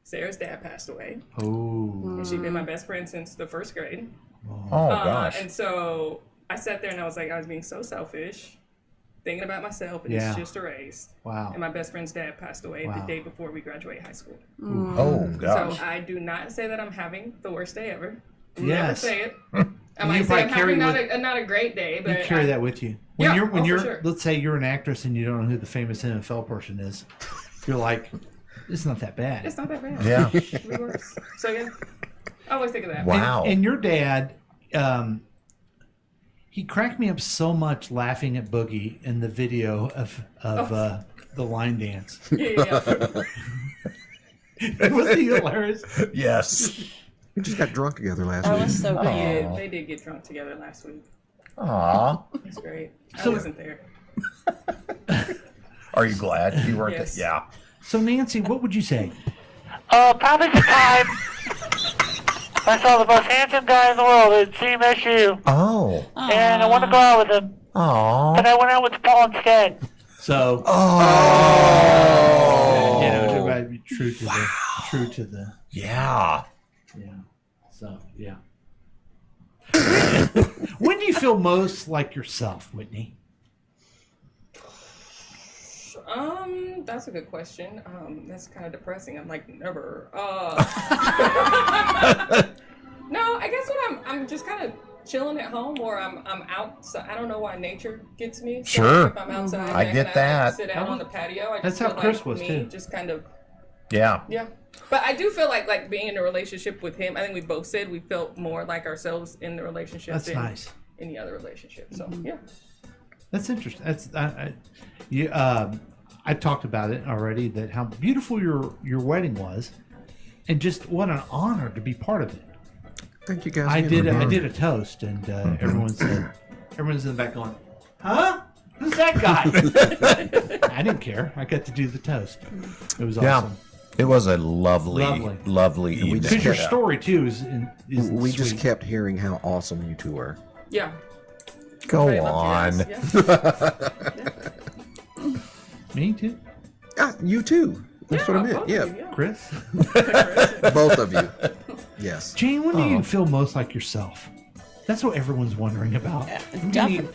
"Sarah's dad passed away." Oh. And she'd been my best friend since the first grade. Oh, gosh. And so I sat there and I was like, I was being so selfish, thinking about myself, and Yeah. it's just erased. Wow. And my best friend's dad passed away Wow. the day before we graduated high school. Oh, gosh. So I do not say that I'm having the worst day ever. Never Yes. say it. I You might say probably I'm carry having not a great day, You but carry that with you. When Yeah, you're for sure. let's say you're an actress and you don't know who the famous NFL person is, you're like, it's not that bad. It's not that bad. Yeah. It could be worse. So yeah, I always think of that. Wow. And your dad, he cracked me up so much laughing at Boogie in the video of the line dance. Yeah. Was he hilarious? Yes. We just got drunk together last That week. was so good. They did get drunk together last week. Aw. It's great. I So- wasn't there. Are you glad you weren't? Yes. Yeah. So Nancy, what would you say? Probably the time I saw the most handsome guy in the world at CMSU. Oh. And I want to go out with him. Aw. But I went out with Paul instead. So, Oh. everybody be true to the. Yeah. Yeah. So, yeah. When do you feel most like yourself, Whitney? That's a good question. That's kind of depressing. I'm like, never. No, I guess when I'm just kind of chilling at home, or I'm out. So I don't know why nature gets me. So Sure. if I'm outside, I get and that. sit out on the patio. I That's just how feel Chris like was, me, too. Just kind of. Yeah. Yeah. But I do feel like being in a relationship with him. I think we both said we felt more like ourselves in the relationship That's than nice. any other relationship. So yeah. That's interesting. I've talked about it already, that how beautiful your wedding was, And just what an honor to be part of it. Thank you guys. I did a toast, and everyone's in the back going, "Huh? Who's that guy?" I didn't care. I got to do the toast. It was awesome. It was a lovely evening. Because your story too is we sweet. just kept hearing how awesome you two were. Yeah. Go Very much, on. yes. Me too. You too. That's what I meant. both of Yeah. you, yeah. Chris? Both of you. Yes. Jane, when do you feel most like yourself? That's what everyone's wondering about. Definitely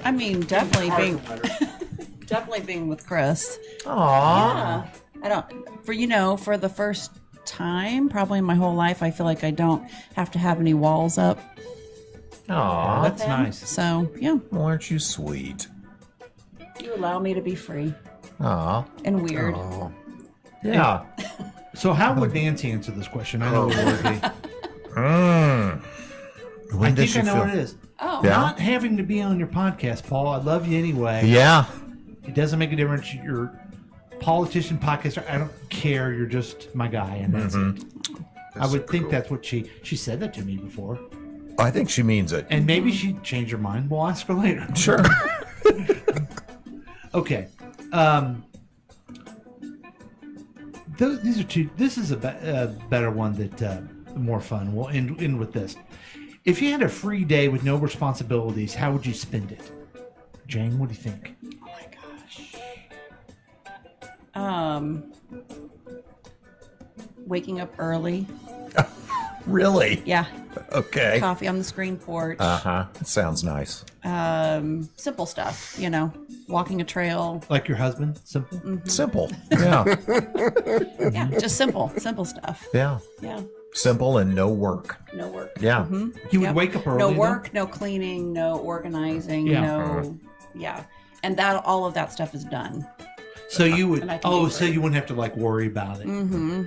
being with Chris. Aww. Yeah. I don't for the first time probably in my whole life, I feel like I don't have to have any walls up. Aww. That's nice. So yeah. Well, aren't you sweet? You allow me to be free Aww. and weird. Aww. Yeah. So how would Nancy answer this question? I know it would be. When I does think I she know feel? what it is. Oh. Yeah? Not having to be on your podcast, Paul. I love you anyway. Yeah. It doesn't make a difference. You're politician, podcaster. I don't care. You're just my guy, and that's it. I would think that's what she said that to me before. I think she means it. And maybe she'd change her mind. We'll ask her later. Sure. Okay. These are two. This is a better one that more fun. We'll end with this. If you had a free day with no responsibilities, how would you spend it? Jane, what do you think? Oh my gosh. Waking up early. Really? Yeah. Okay. Coffee on the screen porch. It sounds nice. Simple stuff, walking a trail. Like your husband? Simple? Mhm. Simple. Yeah. Yeah, just simple stuff. Yeah. Yeah. Simple and no work. No work. Yeah. Mhm. You would wake up early. No though? work, no cleaning, no organizing, Yeah. yeah. And all of that stuff is done. So you would. And I can Oh, do so you wouldn't have to worry about it. Mm-hmm.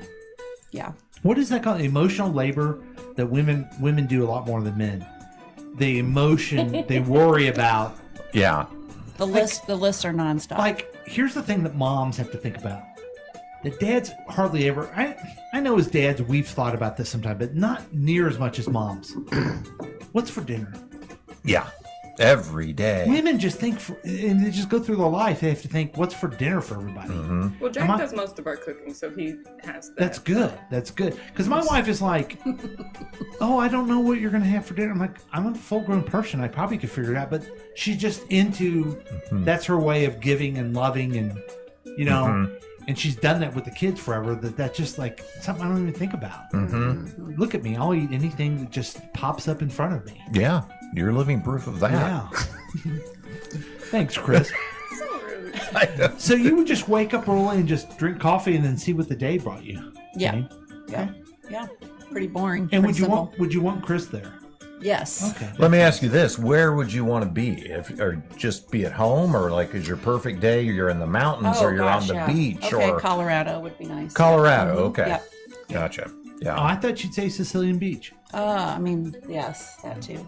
Yeah. What is that called? Emotional labor that women do a lot more than men. The emotion they worry about. Yeah. The lists are nonstop. Here's the thing that moms have to think about. That dads hardly ever. I know as dads we've thought about this sometime, but not near as much as moms. What's for dinner? Yeah. Every day. Women just think, and they just go through their life. They have to think, what's for dinner for everybody? Well, Jack does most of our cooking, so he has that. That's good. That's good. Because my wife is like, oh, I don't know what you're going to have for dinner. I'm like, I'm a full-grown person. I probably could figure it out. But she's just into, that's her way of giving and loving and, and she's done that with the kids forever. That's just something I don't even think about. Look at me. I'll eat anything that just pops up in front of me. Yeah. You're living proof of that. Yeah. Thanks, Chris. So rude. So you would just wake up early and just drink coffee and then see what the day brought you. Yeah. Okay? Yeah. Pretty boring. And pretty simple. would you want Chris there? Yes. Okay. Let me ask you this: where would you want to be? Or just be at home, or is your perfect day? You're in the mountains, or you're on the beach, okay, or Colorado would be nice. Colorado. Mhm. Okay, Yep. Gotcha. Yeah. Oh, I thought you'd say Sicilian Beach. Yes, that too.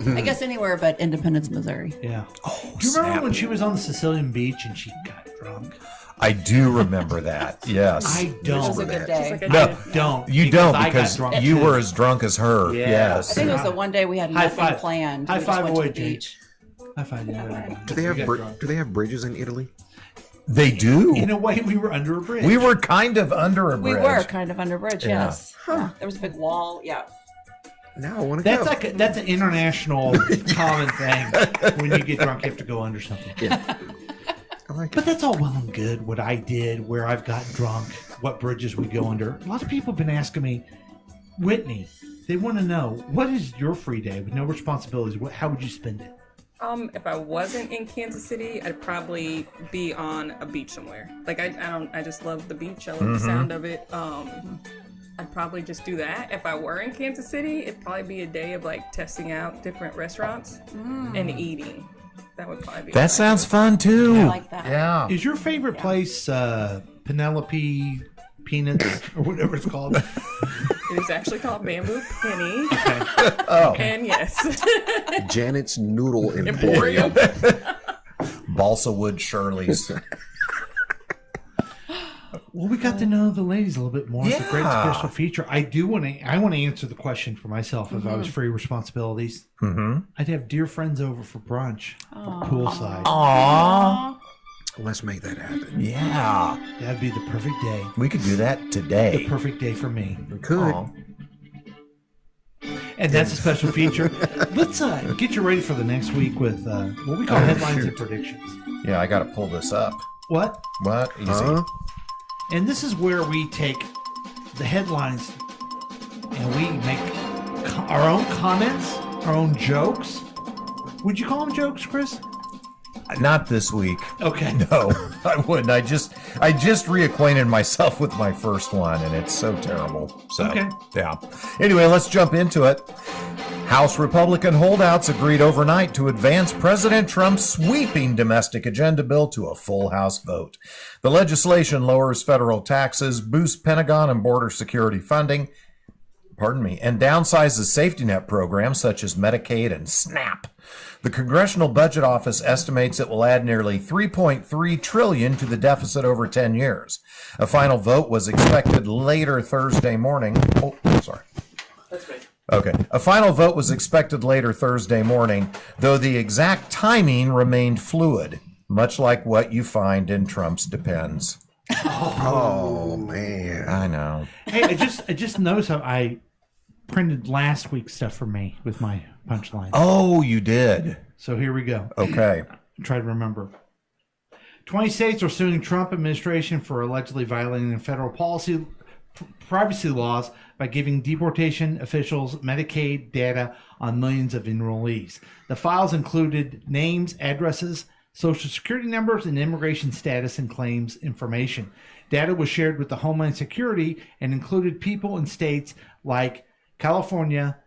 I guess anywhere but Independence, Missouri. Yeah. Do you remember when she was on the Sicilian Beach and she got drunk? I do remember that. Yes. I don't. It was a good day. No, don't. You don't I got because drunk you too. were as drunk as her. Yeah. Yes. I think it was the one day we had High nothing five. planned. High We just five went to away, the Jake. beach. High five. Yeah. Do they have bridges in Italy? They do. In a way, we were under a bridge. We were kind of under a We bridge. were kind of under a bridge, Yeah. yes. Yeah. There was a big wall, yeah. Now I want to go. That's an international common thing. When you get drunk, you have to go under something. Yeah. I like But that's all well and good. What I did, where I've gotten drunk, what bridges we go under. A lot of people have been asking me, Whitney. They want to know, what is your free day with no responsibilities? How would you spend it? If I wasn't in Kansas City, I'd probably be on a beach somewhere. I just love the beach. I love the sound of it. I'd probably just do that. If I were in Kansas City, it'd probably be a day of testing out different restaurants and eating. That would probably be. That sounds fun too. I like that. Yeah. Is your favorite place Penelope Peanuts or whatever it's called? It is actually called Bamboo Penny. Oh. And yes. Janet's Noodle Emporium. Balsa Wood Shirley's. Well, we got to know the ladies a little bit more. It's a great Yeah. special feature. I want to answer the question for myself if I was free of responsibilities. Mm-hmm. I'd have dear friends over for brunch, for poolside. Aww. Let's make that happen. Yeah. That'd be the perfect day. We could do that today. The perfect day for me. We could. Aw. And that's a special feature. Let's get you ready for the next week with what we call headlines and predictions. Yeah, I got to pull this up. What? What? Easy. And this is where we take the headlines and we make our own comments, our own jokes. Would you call them jokes, Chris? Not this week. Okay. No, I wouldn't. I just reacquainted myself with my first one, and it's so terrible. So, Okay. Yeah. Anyway, let's jump into it. House Republican holdouts agreed overnight to advance President Trump's sweeping domestic agenda bill to a full House vote. The legislation lowers federal taxes, boosts Pentagon and border security funding, and downsizes safety net programs such as Medicaid and SNAP. The Congressional Budget Office estimates it will add nearly $3.3 trillion to the deficit over 10 years. A final vote was expected later Thursday morning. Oh, sorry. That's right. Okay. A final vote was expected later Thursday morning, though the exact timing remained fluid, much like what you find in Trump's Depends. Oh, man. I know. Hey, I just noticed how I printed last week's stuff for me with my punchline. Oh, you did. So here we go. Okay. Try to remember. 20 states are suing Trump administration for allegedly violating federal policy privacy laws by giving deportation officials Medicaid data on millions of enrollees. The files included names, addresses, social security numbers, and immigration status and claims information. Data was shared with the Homeland Security and included people in states like California,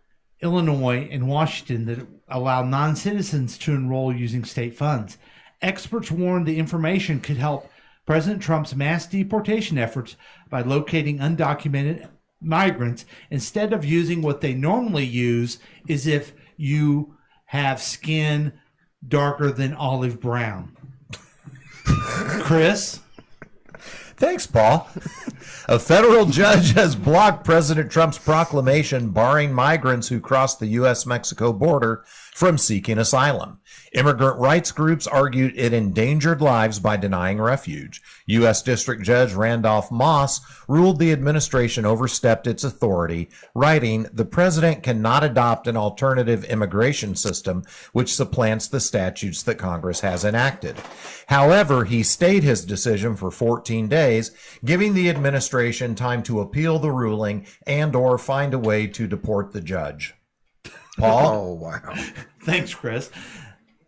Illinois, and Washington that allow non-citizens to enroll using state funds. Experts warned the information could help President Trump's mass deportation efforts by locating undocumented migrants instead of using what they normally use is if you have skin darker than olive brown. Chris? Thanks, Paul. A federal judge has blocked President Trump's proclamation barring migrants who cross the U.S.-Mexico border from seeking asylum. Immigrant rights groups argued it endangered lives by denying refuge. U.S. District Judge Randolph Moss ruled the administration overstepped its authority, writing, "The president cannot adopt an alternative immigration system which supplants the statutes that Congress has enacted." However, he stayed his decision for 14 days, giving the administration time to appeal the ruling and/or find a way to deport the judge. Paul? Oh, wow. Thanks, Chris.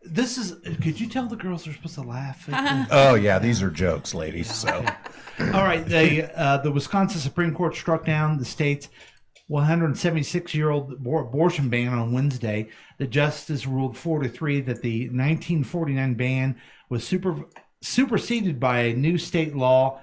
This is, could you tell the girls they're supposed to laugh? Oh, yeah, these are jokes, ladies. So, All right, the Wisconsin Supreme Court struck down the state's 176-year-old abortion ban on Wednesday. The justice ruled 4-3 that the 1949 ban was superseded by a new state law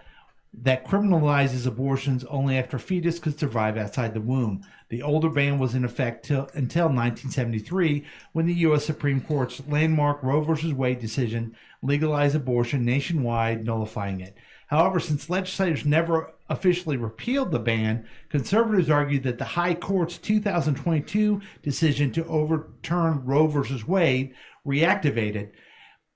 that criminalizes abortions only after a fetus could survive outside the womb. The older ban was in effect until 1973, when the U.S. Supreme Court's landmark Roe v. Wade decision legalized abortion nationwide, nullifying it. However, since legislators never officially repealed the ban, conservatives argued that the High Court's 2022 decision to overturn Roe v. Wade reactivated.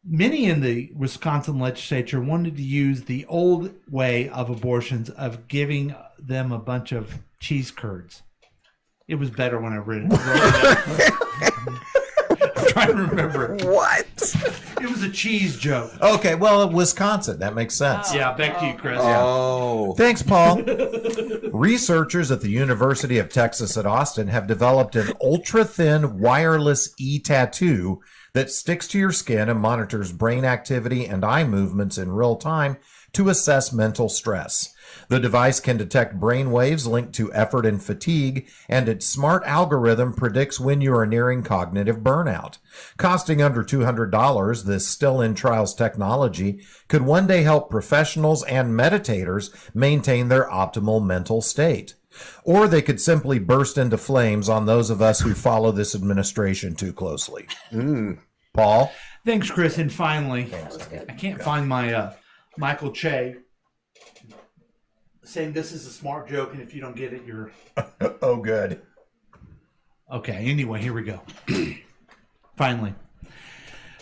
Many in the Wisconsin legislature wanted to use the old way of abortions of giving them a bunch of cheese curds. It was better when I read it. I'm trying to remember. What? It was a cheese joke. okay, well, Wisconsin, that makes sense. Yeah, back to you, Chris. Oh. Thanks, Paul. Researchers at the University of Texas at Austin have developed an ultra-thin wireless e-tattoo that sticks to your skin and monitors brain activity and eye movements in real time to assess mental stress. The device can detect brain waves linked to effort and fatigue, and its smart algorithm predicts when you are nearing cognitive burnout. Costing under $200, this still-in-trials technology could one day help professionals and meditators maintain their optimal mental state. Or they could simply burst into flames on those of us who follow this administration too closely. Paul? Thanks, Chris. And finally, I can't find my Michael Che. saying this is a smart joke, and if you don't get it, you're... Oh, good. Okay, anyway, here we go. Finally.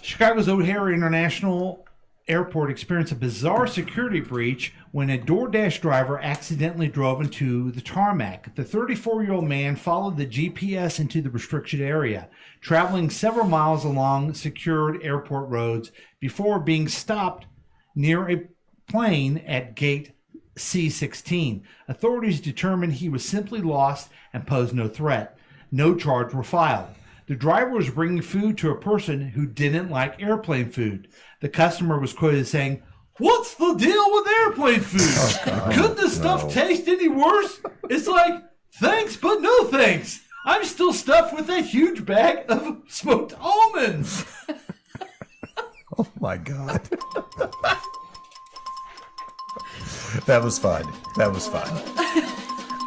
Chicago's O'Hare International Airport experienced a bizarre security breach when a DoorDash driver accidentally drove into the tarmac. The 34-year-old man followed the GPS into the restricted area, traveling several miles along secured airport roads before being stopped near a plane at gate C-16. Authorities determined he was simply lost and posed no threat. No charge were filed. The driver was bringing food to a person who didn't like airplane food. The customer was quoted as saying, "What's the deal with airplane food? Couldn't this stuff taste any worse? It's like, thanks, but no thanks. I'm still stuffed with that huge bag of smoked almonds." Oh, my God. That was fun. That was fun.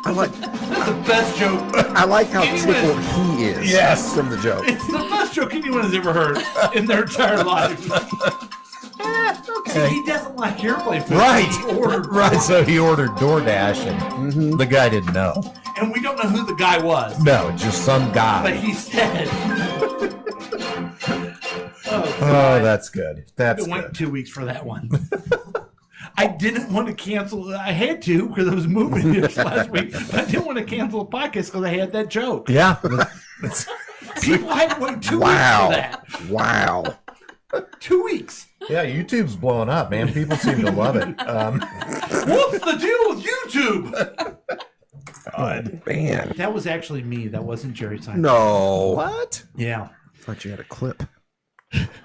I like That's the best joke. I like how tickled he is. Yes. From the joke. It's the best joke anyone has ever heard in their entire life. See, he doesn't like airplane food. Right. He ordered Right. So he ordered DoorDash, and the guy didn't know. and we don't know who the guy was. No, just some guy. But he said. Oh, that's good. That's It went good. 2 weeks for that one. I didn't want to cancel. I had to because I was moving this last week. But I didn't want to cancel the podcast because I had that joke. Yeah. People had to wait 2 weeks for that. Wow. 2 weeks. Yeah, YouTube's blowing up, man. People seem to love it. What's the deal with YouTube? God. Man. That was actually me. That wasn't Jerry Simon. No. What? Yeah. I thought you had a clip.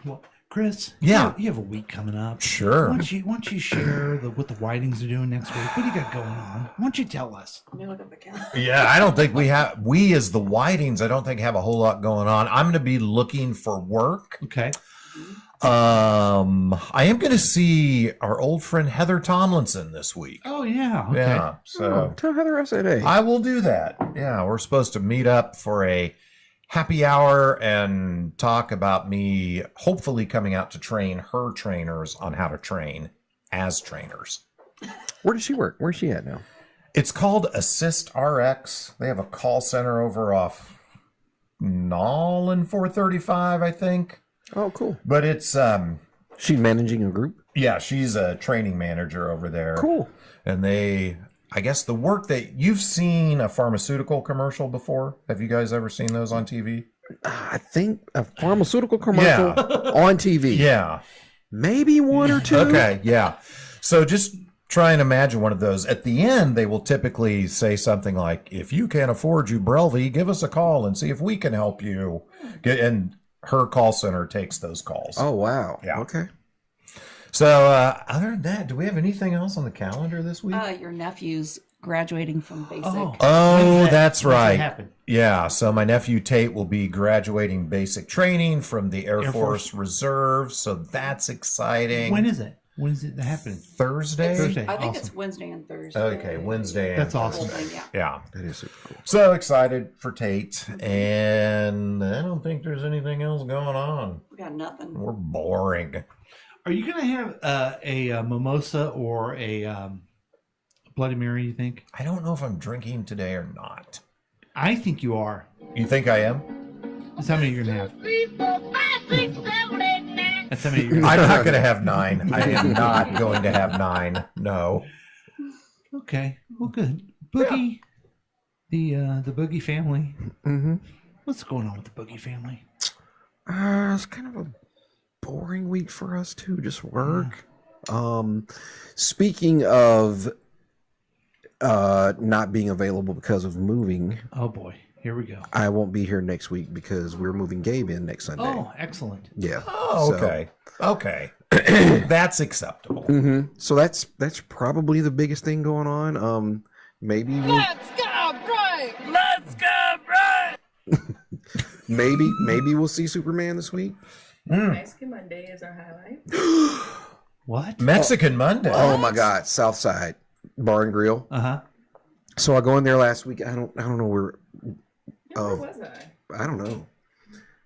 Well, Chris. Yeah. You have a week coming up. Sure. Why don't you share what the Whitings are doing next week? What do you got going on? Why don't you tell us? Let me look at the calendar. Yeah, I don't think we as the Whitings, I don't think have a whole lot going on. I'm going to be looking for work. Okay. I am going to see our old friend Heather Tomlinson this week. Oh, yeah. Okay. Yeah. So tell Heather I said hey. I will do that. Yeah, we're supposed to meet up for a happy hour and talk about me hopefully coming out to train her trainers on how to train as trainers. Where does she work? Where's she at now? It's called Assist RX. They have a call center over off Nolan 435, I think. Oh, cool. But it's she's managing a group? Yeah, she's a training manager over there. Cool. And I guess the work that you've seen a pharmaceutical commercial before. Have you guys ever seen those on TV? I think a pharmaceutical commercial on TV. Yeah. Maybe one or two. Okay, yeah. So just try and imagine one of those. At the end, they will typically say something like, "If you can't afford Ubrelvy, give us a call and see if we can help you." And her call center takes those calls. Oh, wow. Yeah. Okay. So other than that, do we have anything else on the calendar this week? Your nephew's graduating from basic. Oh, that's right. When's that happen? Yeah, so my nephew Tate will be graduating basic training from the Air Force Reserve, so that's exciting. When is it? When is it happening? Thursday? Thursday. I think Awesome. it's Wednesday and Thursday. Okay, Wednesday. and That's awesome. Thursday. Yeah. Yeah. That is super cool. So excited for Tate, and I don't think there's anything else going on. We got nothing. We're boring. Are you going to have a mimosa or a Bloody Mary, you think? I don't know if I'm drinking today or not. I think you are. You think I am? That's how many you're going to have. That's how many you're going I'm to not going to have 9. I am not going to have 9. No. Okay. Well, good. Boogie, the Boogie family. Mm-hmm. What's going on with the Boogie family? It's kind of a boring week for us too, just work. Speaking of not being available because of moving. Oh boy, here we go. I won't be here next week because we're moving Gabe in next Sunday. Oh, excellent. Yeah. Oh, okay. Okay. That's acceptable. Mm-hmm. So that's probably the biggest thing going on. Maybe Let's go, Brian! Let's go, Brian! maybe we'll see Superman this week. Mexican Monday is our highlight. What? Mexican Monday. Oh my God, Southside Bar and Grill. Uh-huh. So I go in there last week. I don't know where. Where was I? I don't know.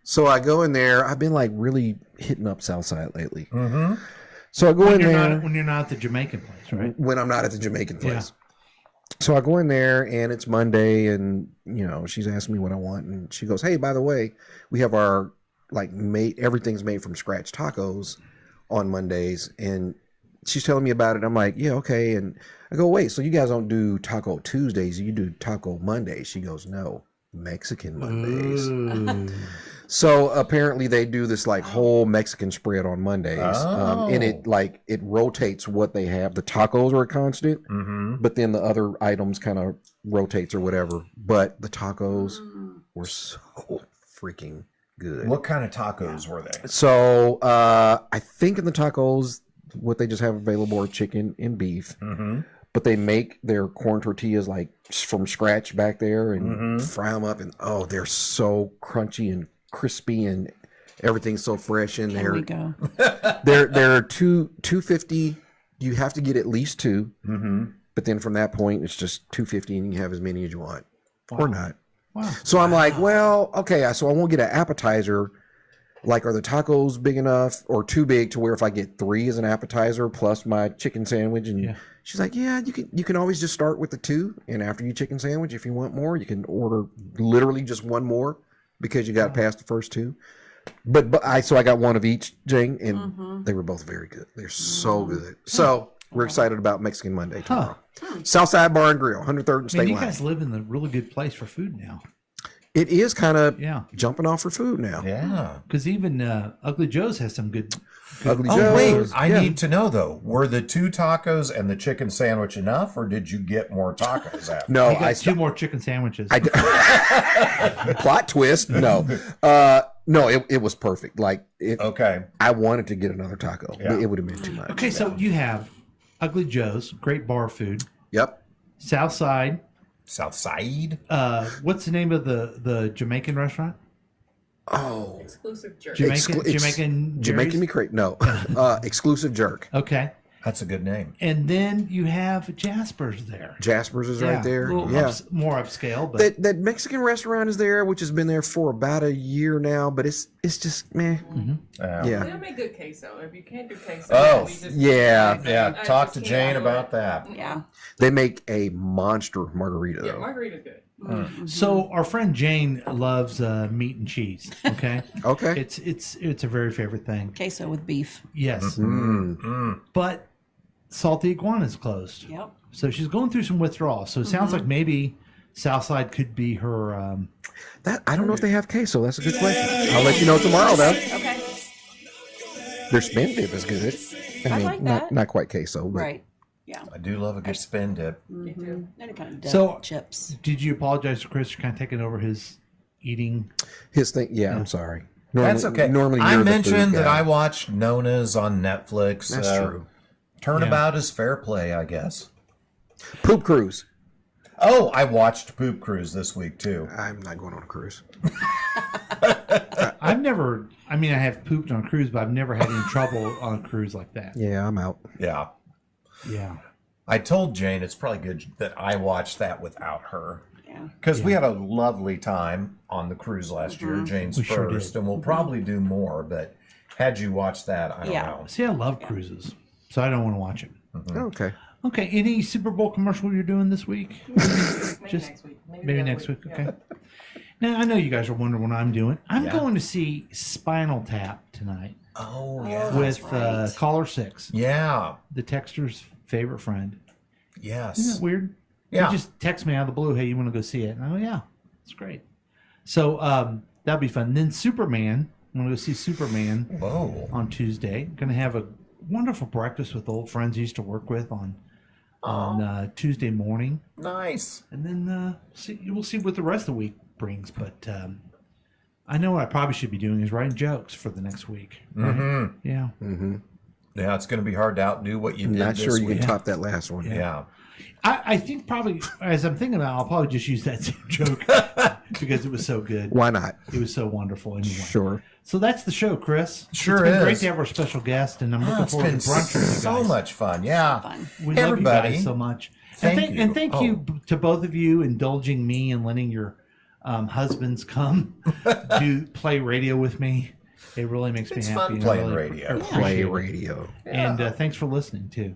So I go in there. I've been like really hitting up Southside lately. Mm-hmm. So I go in there When you're not at the Jamaican place, right? when I'm not at the Jamaican place. So I go in there and it's Monday, and she's asking me what I want, and she goes, "Hey, by the way, we have our everything's made from scratch tacos on Mondays," and she's telling me about it. I'm like, "Yeah, okay." And I go, "Wait, so you guys don't do Taco Tuesdays? You do Taco Mondays?" She goes, "No, Mexican Mondays." So apparently they do this whole Mexican spread on Mondays, and it rotates what they have. The tacos are a constant, but then the other items kind of rotates or whatever. But the tacos were so freaking good. What kind of tacos were they? So I think in the tacos, what they just have available are chicken and beef. But they make their corn tortillas from scratch back there and fry them up, and they're so crunchy and crispy, and everything's so fresh in there. we go? They're $2.50. You have to get at least two, but then from that point it's just $2.50, and you can have as many as you want or not. Wow. So I'm like, well, okay, so I won't get an appetizer. Are the tacos big enough or too big to where if I get 3 as an appetizer plus my chicken sandwich? And she's like, yeah, you can always just start with the 2, and after your chicken sandwich, if you want more, you can order literally just one more because you got past the first 2. But I got one of each, Jane, and they were both very good. They're so good. So we're excited about Mexican Monday tomorrow. Southside Bar and Grill, 103rd and State Line. You guys live in a really good place for food now. It is kind of jumping off for food now. Yeah. Because even Ugly Joe's has some good Ugly Joe's. Joe's. Wait, I need to know though, were the 2 tacos and the chicken sandwich enough, or did you get more tacos after? No, I got 2 more chicken sandwiches. Plot twist. No. No, it was perfect. Okay. I wanted to get another taco. Yeah. It would have been too much. Okay, so you have Ugly Joe's, great bar food. Yep. Southside. What's the name of the Jamaican restaurant? Oh, Exclusive Jerk. Jamaican me crazy. No, Exclusive Jerk. Okay, that's a good name. And then you have Jasper's there. Jasper's is right there. More upscale, but that Mexican restaurant is there, which has been there for about a year now. But it's just meh. Yeah. They'll make good queso. If you can't do queso, Talk to Jane about that. Yeah. They make a monster margarita. Yeah, margarita's good. So our friend Jane loves meat and cheese. Okay. Okay. It's a very favorite thing. Queso with beef. Yes. But Salty Iguana is closed. Yep. So she's going through some withdrawal. So it sounds like maybe Southside could be her. That I don't know if they have queso. That's a good question. I'll let you know tomorrow, though. Okay. Their spin dip is good. I mean, like that. not quite queso, but Right. Yeah. I do love a good spin dip. Any kind of dip, So chips. Did you apologize to Chris for kind of taking over his eating? His thing. Yeah, I'm sorry. That's okay. Normally, I you're the mentioned food that guy. I watched Nona's on Netflix. That's true. Turnabout is fair play, I guess. Poop Cruise. Oh, I watched Poop Cruise this week too. I'm not going on a cruise. I've never. I mean, I have pooped on a cruise, but I've never had any trouble on a cruise like that. Yeah, I'm out. Yeah. Yeah. I told Jane it's probably good that I watched that without her. Yeah. Because we had a lovely time on the cruise last year, Jane's We sure first, did. and we'll probably do more. But had you watched that, I don't know. See, I love cruises, so I don't want to watch it. Okay. Okay. Any Super Bowl commercial you're doing this week? Maybe next week. Maybe next week. Okay. Now I know you guys are wondering what I'm doing. I'm Yeah. going to see Spinal Tap tonight. Oh yeah. With caller 6. Yeah. The texter's favorite friend. Yes. Isn't that weird? Yeah. He just texts me out of the blue, hey, you want to go see it? And I go, yeah, it's great. So that'll be fun. Then Superman, I'm going to go see Superman on Tuesday. Going to have a wonderful breakfast with old friends I used to work with on Tuesday morning. Nice. And then we'll see what the rest of the week brings. But I know what I probably should be doing is writing jokes for the next week. Right? Mhm. Yeah. Mm-hmm. Yeah, it's going to be hard to outdo what you did. Not this sure you week. can top that last one. Yeah. I think probably, as I'm thinking about it, I'll probably just use that same joke because it was so good. Why not? It was so wonderful anyway. Sure. So that's the show, Chris. Sure It's been is. great to have our special guest, and I'm looking It's forward been to brunch with you guys. so much fun. Yeah. We Hey, love everybody. you guys so much. Thank you. And thank Oh. you to both of you indulging me and letting your husbands come to play radio with me. It really makes me It's happy. fun and I playing really radio. appreciate Play it. radio. And thanks for listening, too.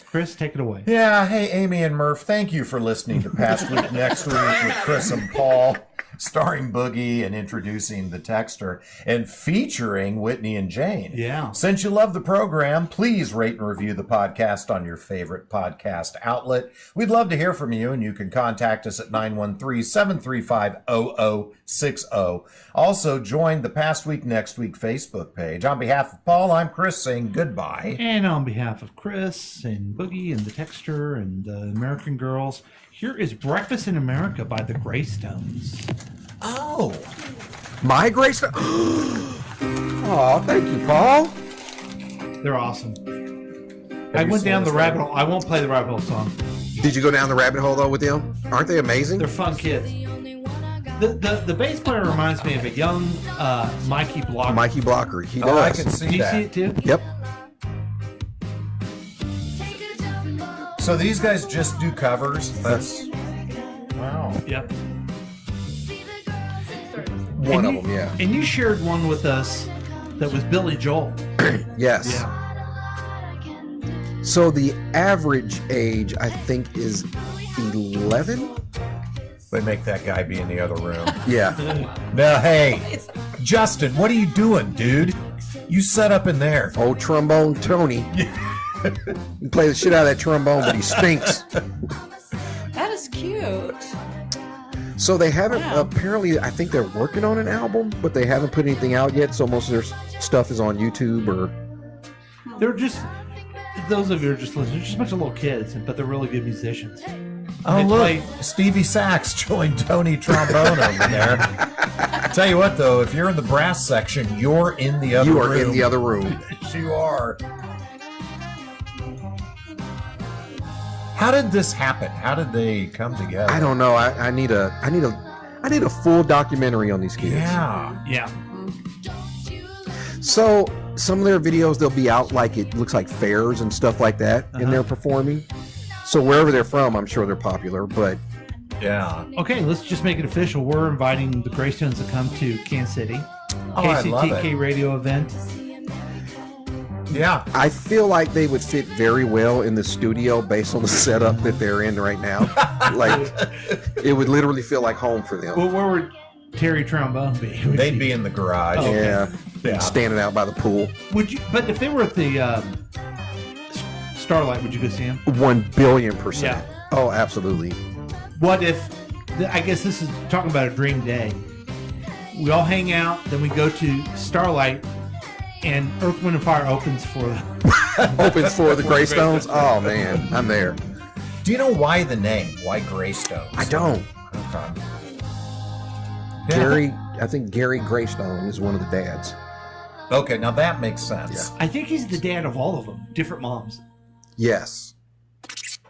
Chris, take it away. Yeah, hey, Amy and Murph, thank you for listening to Past Week, Next Week with Chris and Paul, starring Boogie and introducing the texter, and featuring Whitney and Jane. Yeah. Since you love the program, please rate and review the podcast on your favorite podcast outlet. We'd love to hear from you, and you can contact us at 913-735-0060. Also, join the Past Week, Next Week Facebook page. On behalf of Paul, I'm Chris saying goodbye. And on behalf of Chris and Boogie and the Texter and the American Girls, here is Breakfast in America by the Greystones. Oh. My Greystone. Oh, thank you, Paul. They're awesome. I went down the rabbit hole. I won't play the rabbit hole song. Did you go down the rabbit hole, though, with them? Aren't they amazing? They're fun kids. The bass player reminds me of a young Mikey Blocker. Mikey Blocker. He does. Oh, I can see Do you that. see it too? Yep. So these guys just do covers? That's... Wow. Yep. One of them, yeah. And you shared one with us that was Billy Joel. Yes. Yeah. So the average age, I think, is 11? They make that guy be in the other room. Yeah. Now, hey, Justin, what are you doing, dude? You set up in there. Old trombone Tony. You play the shit out of that trombone, but he stinks. That is cute. So they haven't, Wow. apparently, I think they're working on an album, but they haven't put anything out yet, so most of their stuff is on YouTube or... They're just, those of you who are just listening, they're just a bunch of little kids, but they're really good musicians. Oh, They look, play- Stevie Sachs joined Tony Trombone over there. Tell you what, though, if you're in the brass section, you're in the other room. You are in the other room. Yes, you are. How did this happen? How did they come together? I don't know. I need a full documentary on these kids. Yeah. Yeah. So some of their videos, they'll be out like it looks like fairs and stuff like that, and they're performing. So wherever they're from, I'm sure they're popular. But yeah. Okay, let's just make it official. We're inviting the Greystones to come to Kansas City. Oh, I love KCTK it. Radio event. Yeah. I feel like they would fit very well in the studio based on the setup that they're in right now. Like, it would literally feel like home for them. Well, where would Terry Trombone be? They'd be in the garage. Oh, okay. Yeah, standing out by the pool. Would you? But if they were at the Starlight, would you go see him? 1,000,000,000%. Yeah. Oh, absolutely. What if? I guess this is talking about a dream day. We all hang out, then we go to Starlight, and Earth, Wind, and Fire opens for Opens for the Greystones. Oh man, I'm there. Do you know why the name? Why Greystones? I don't. Okay. Gary, I think Gary Greystone is one of the dads. Okay, now that makes sense. I think he's the dad of all of them, different moms. Yes.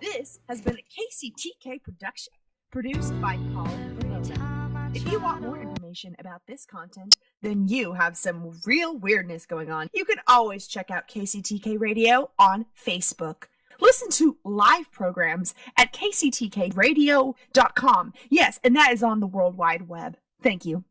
This has been a KCTK production, produced by Paul Ramona. If you want more information about this content, then you have some real weirdness going on. You can always check out KCTK Radio on Facebook. Listen to live programs at kctkradio.com. Yes, and that is on the World Wide Web. Thank you.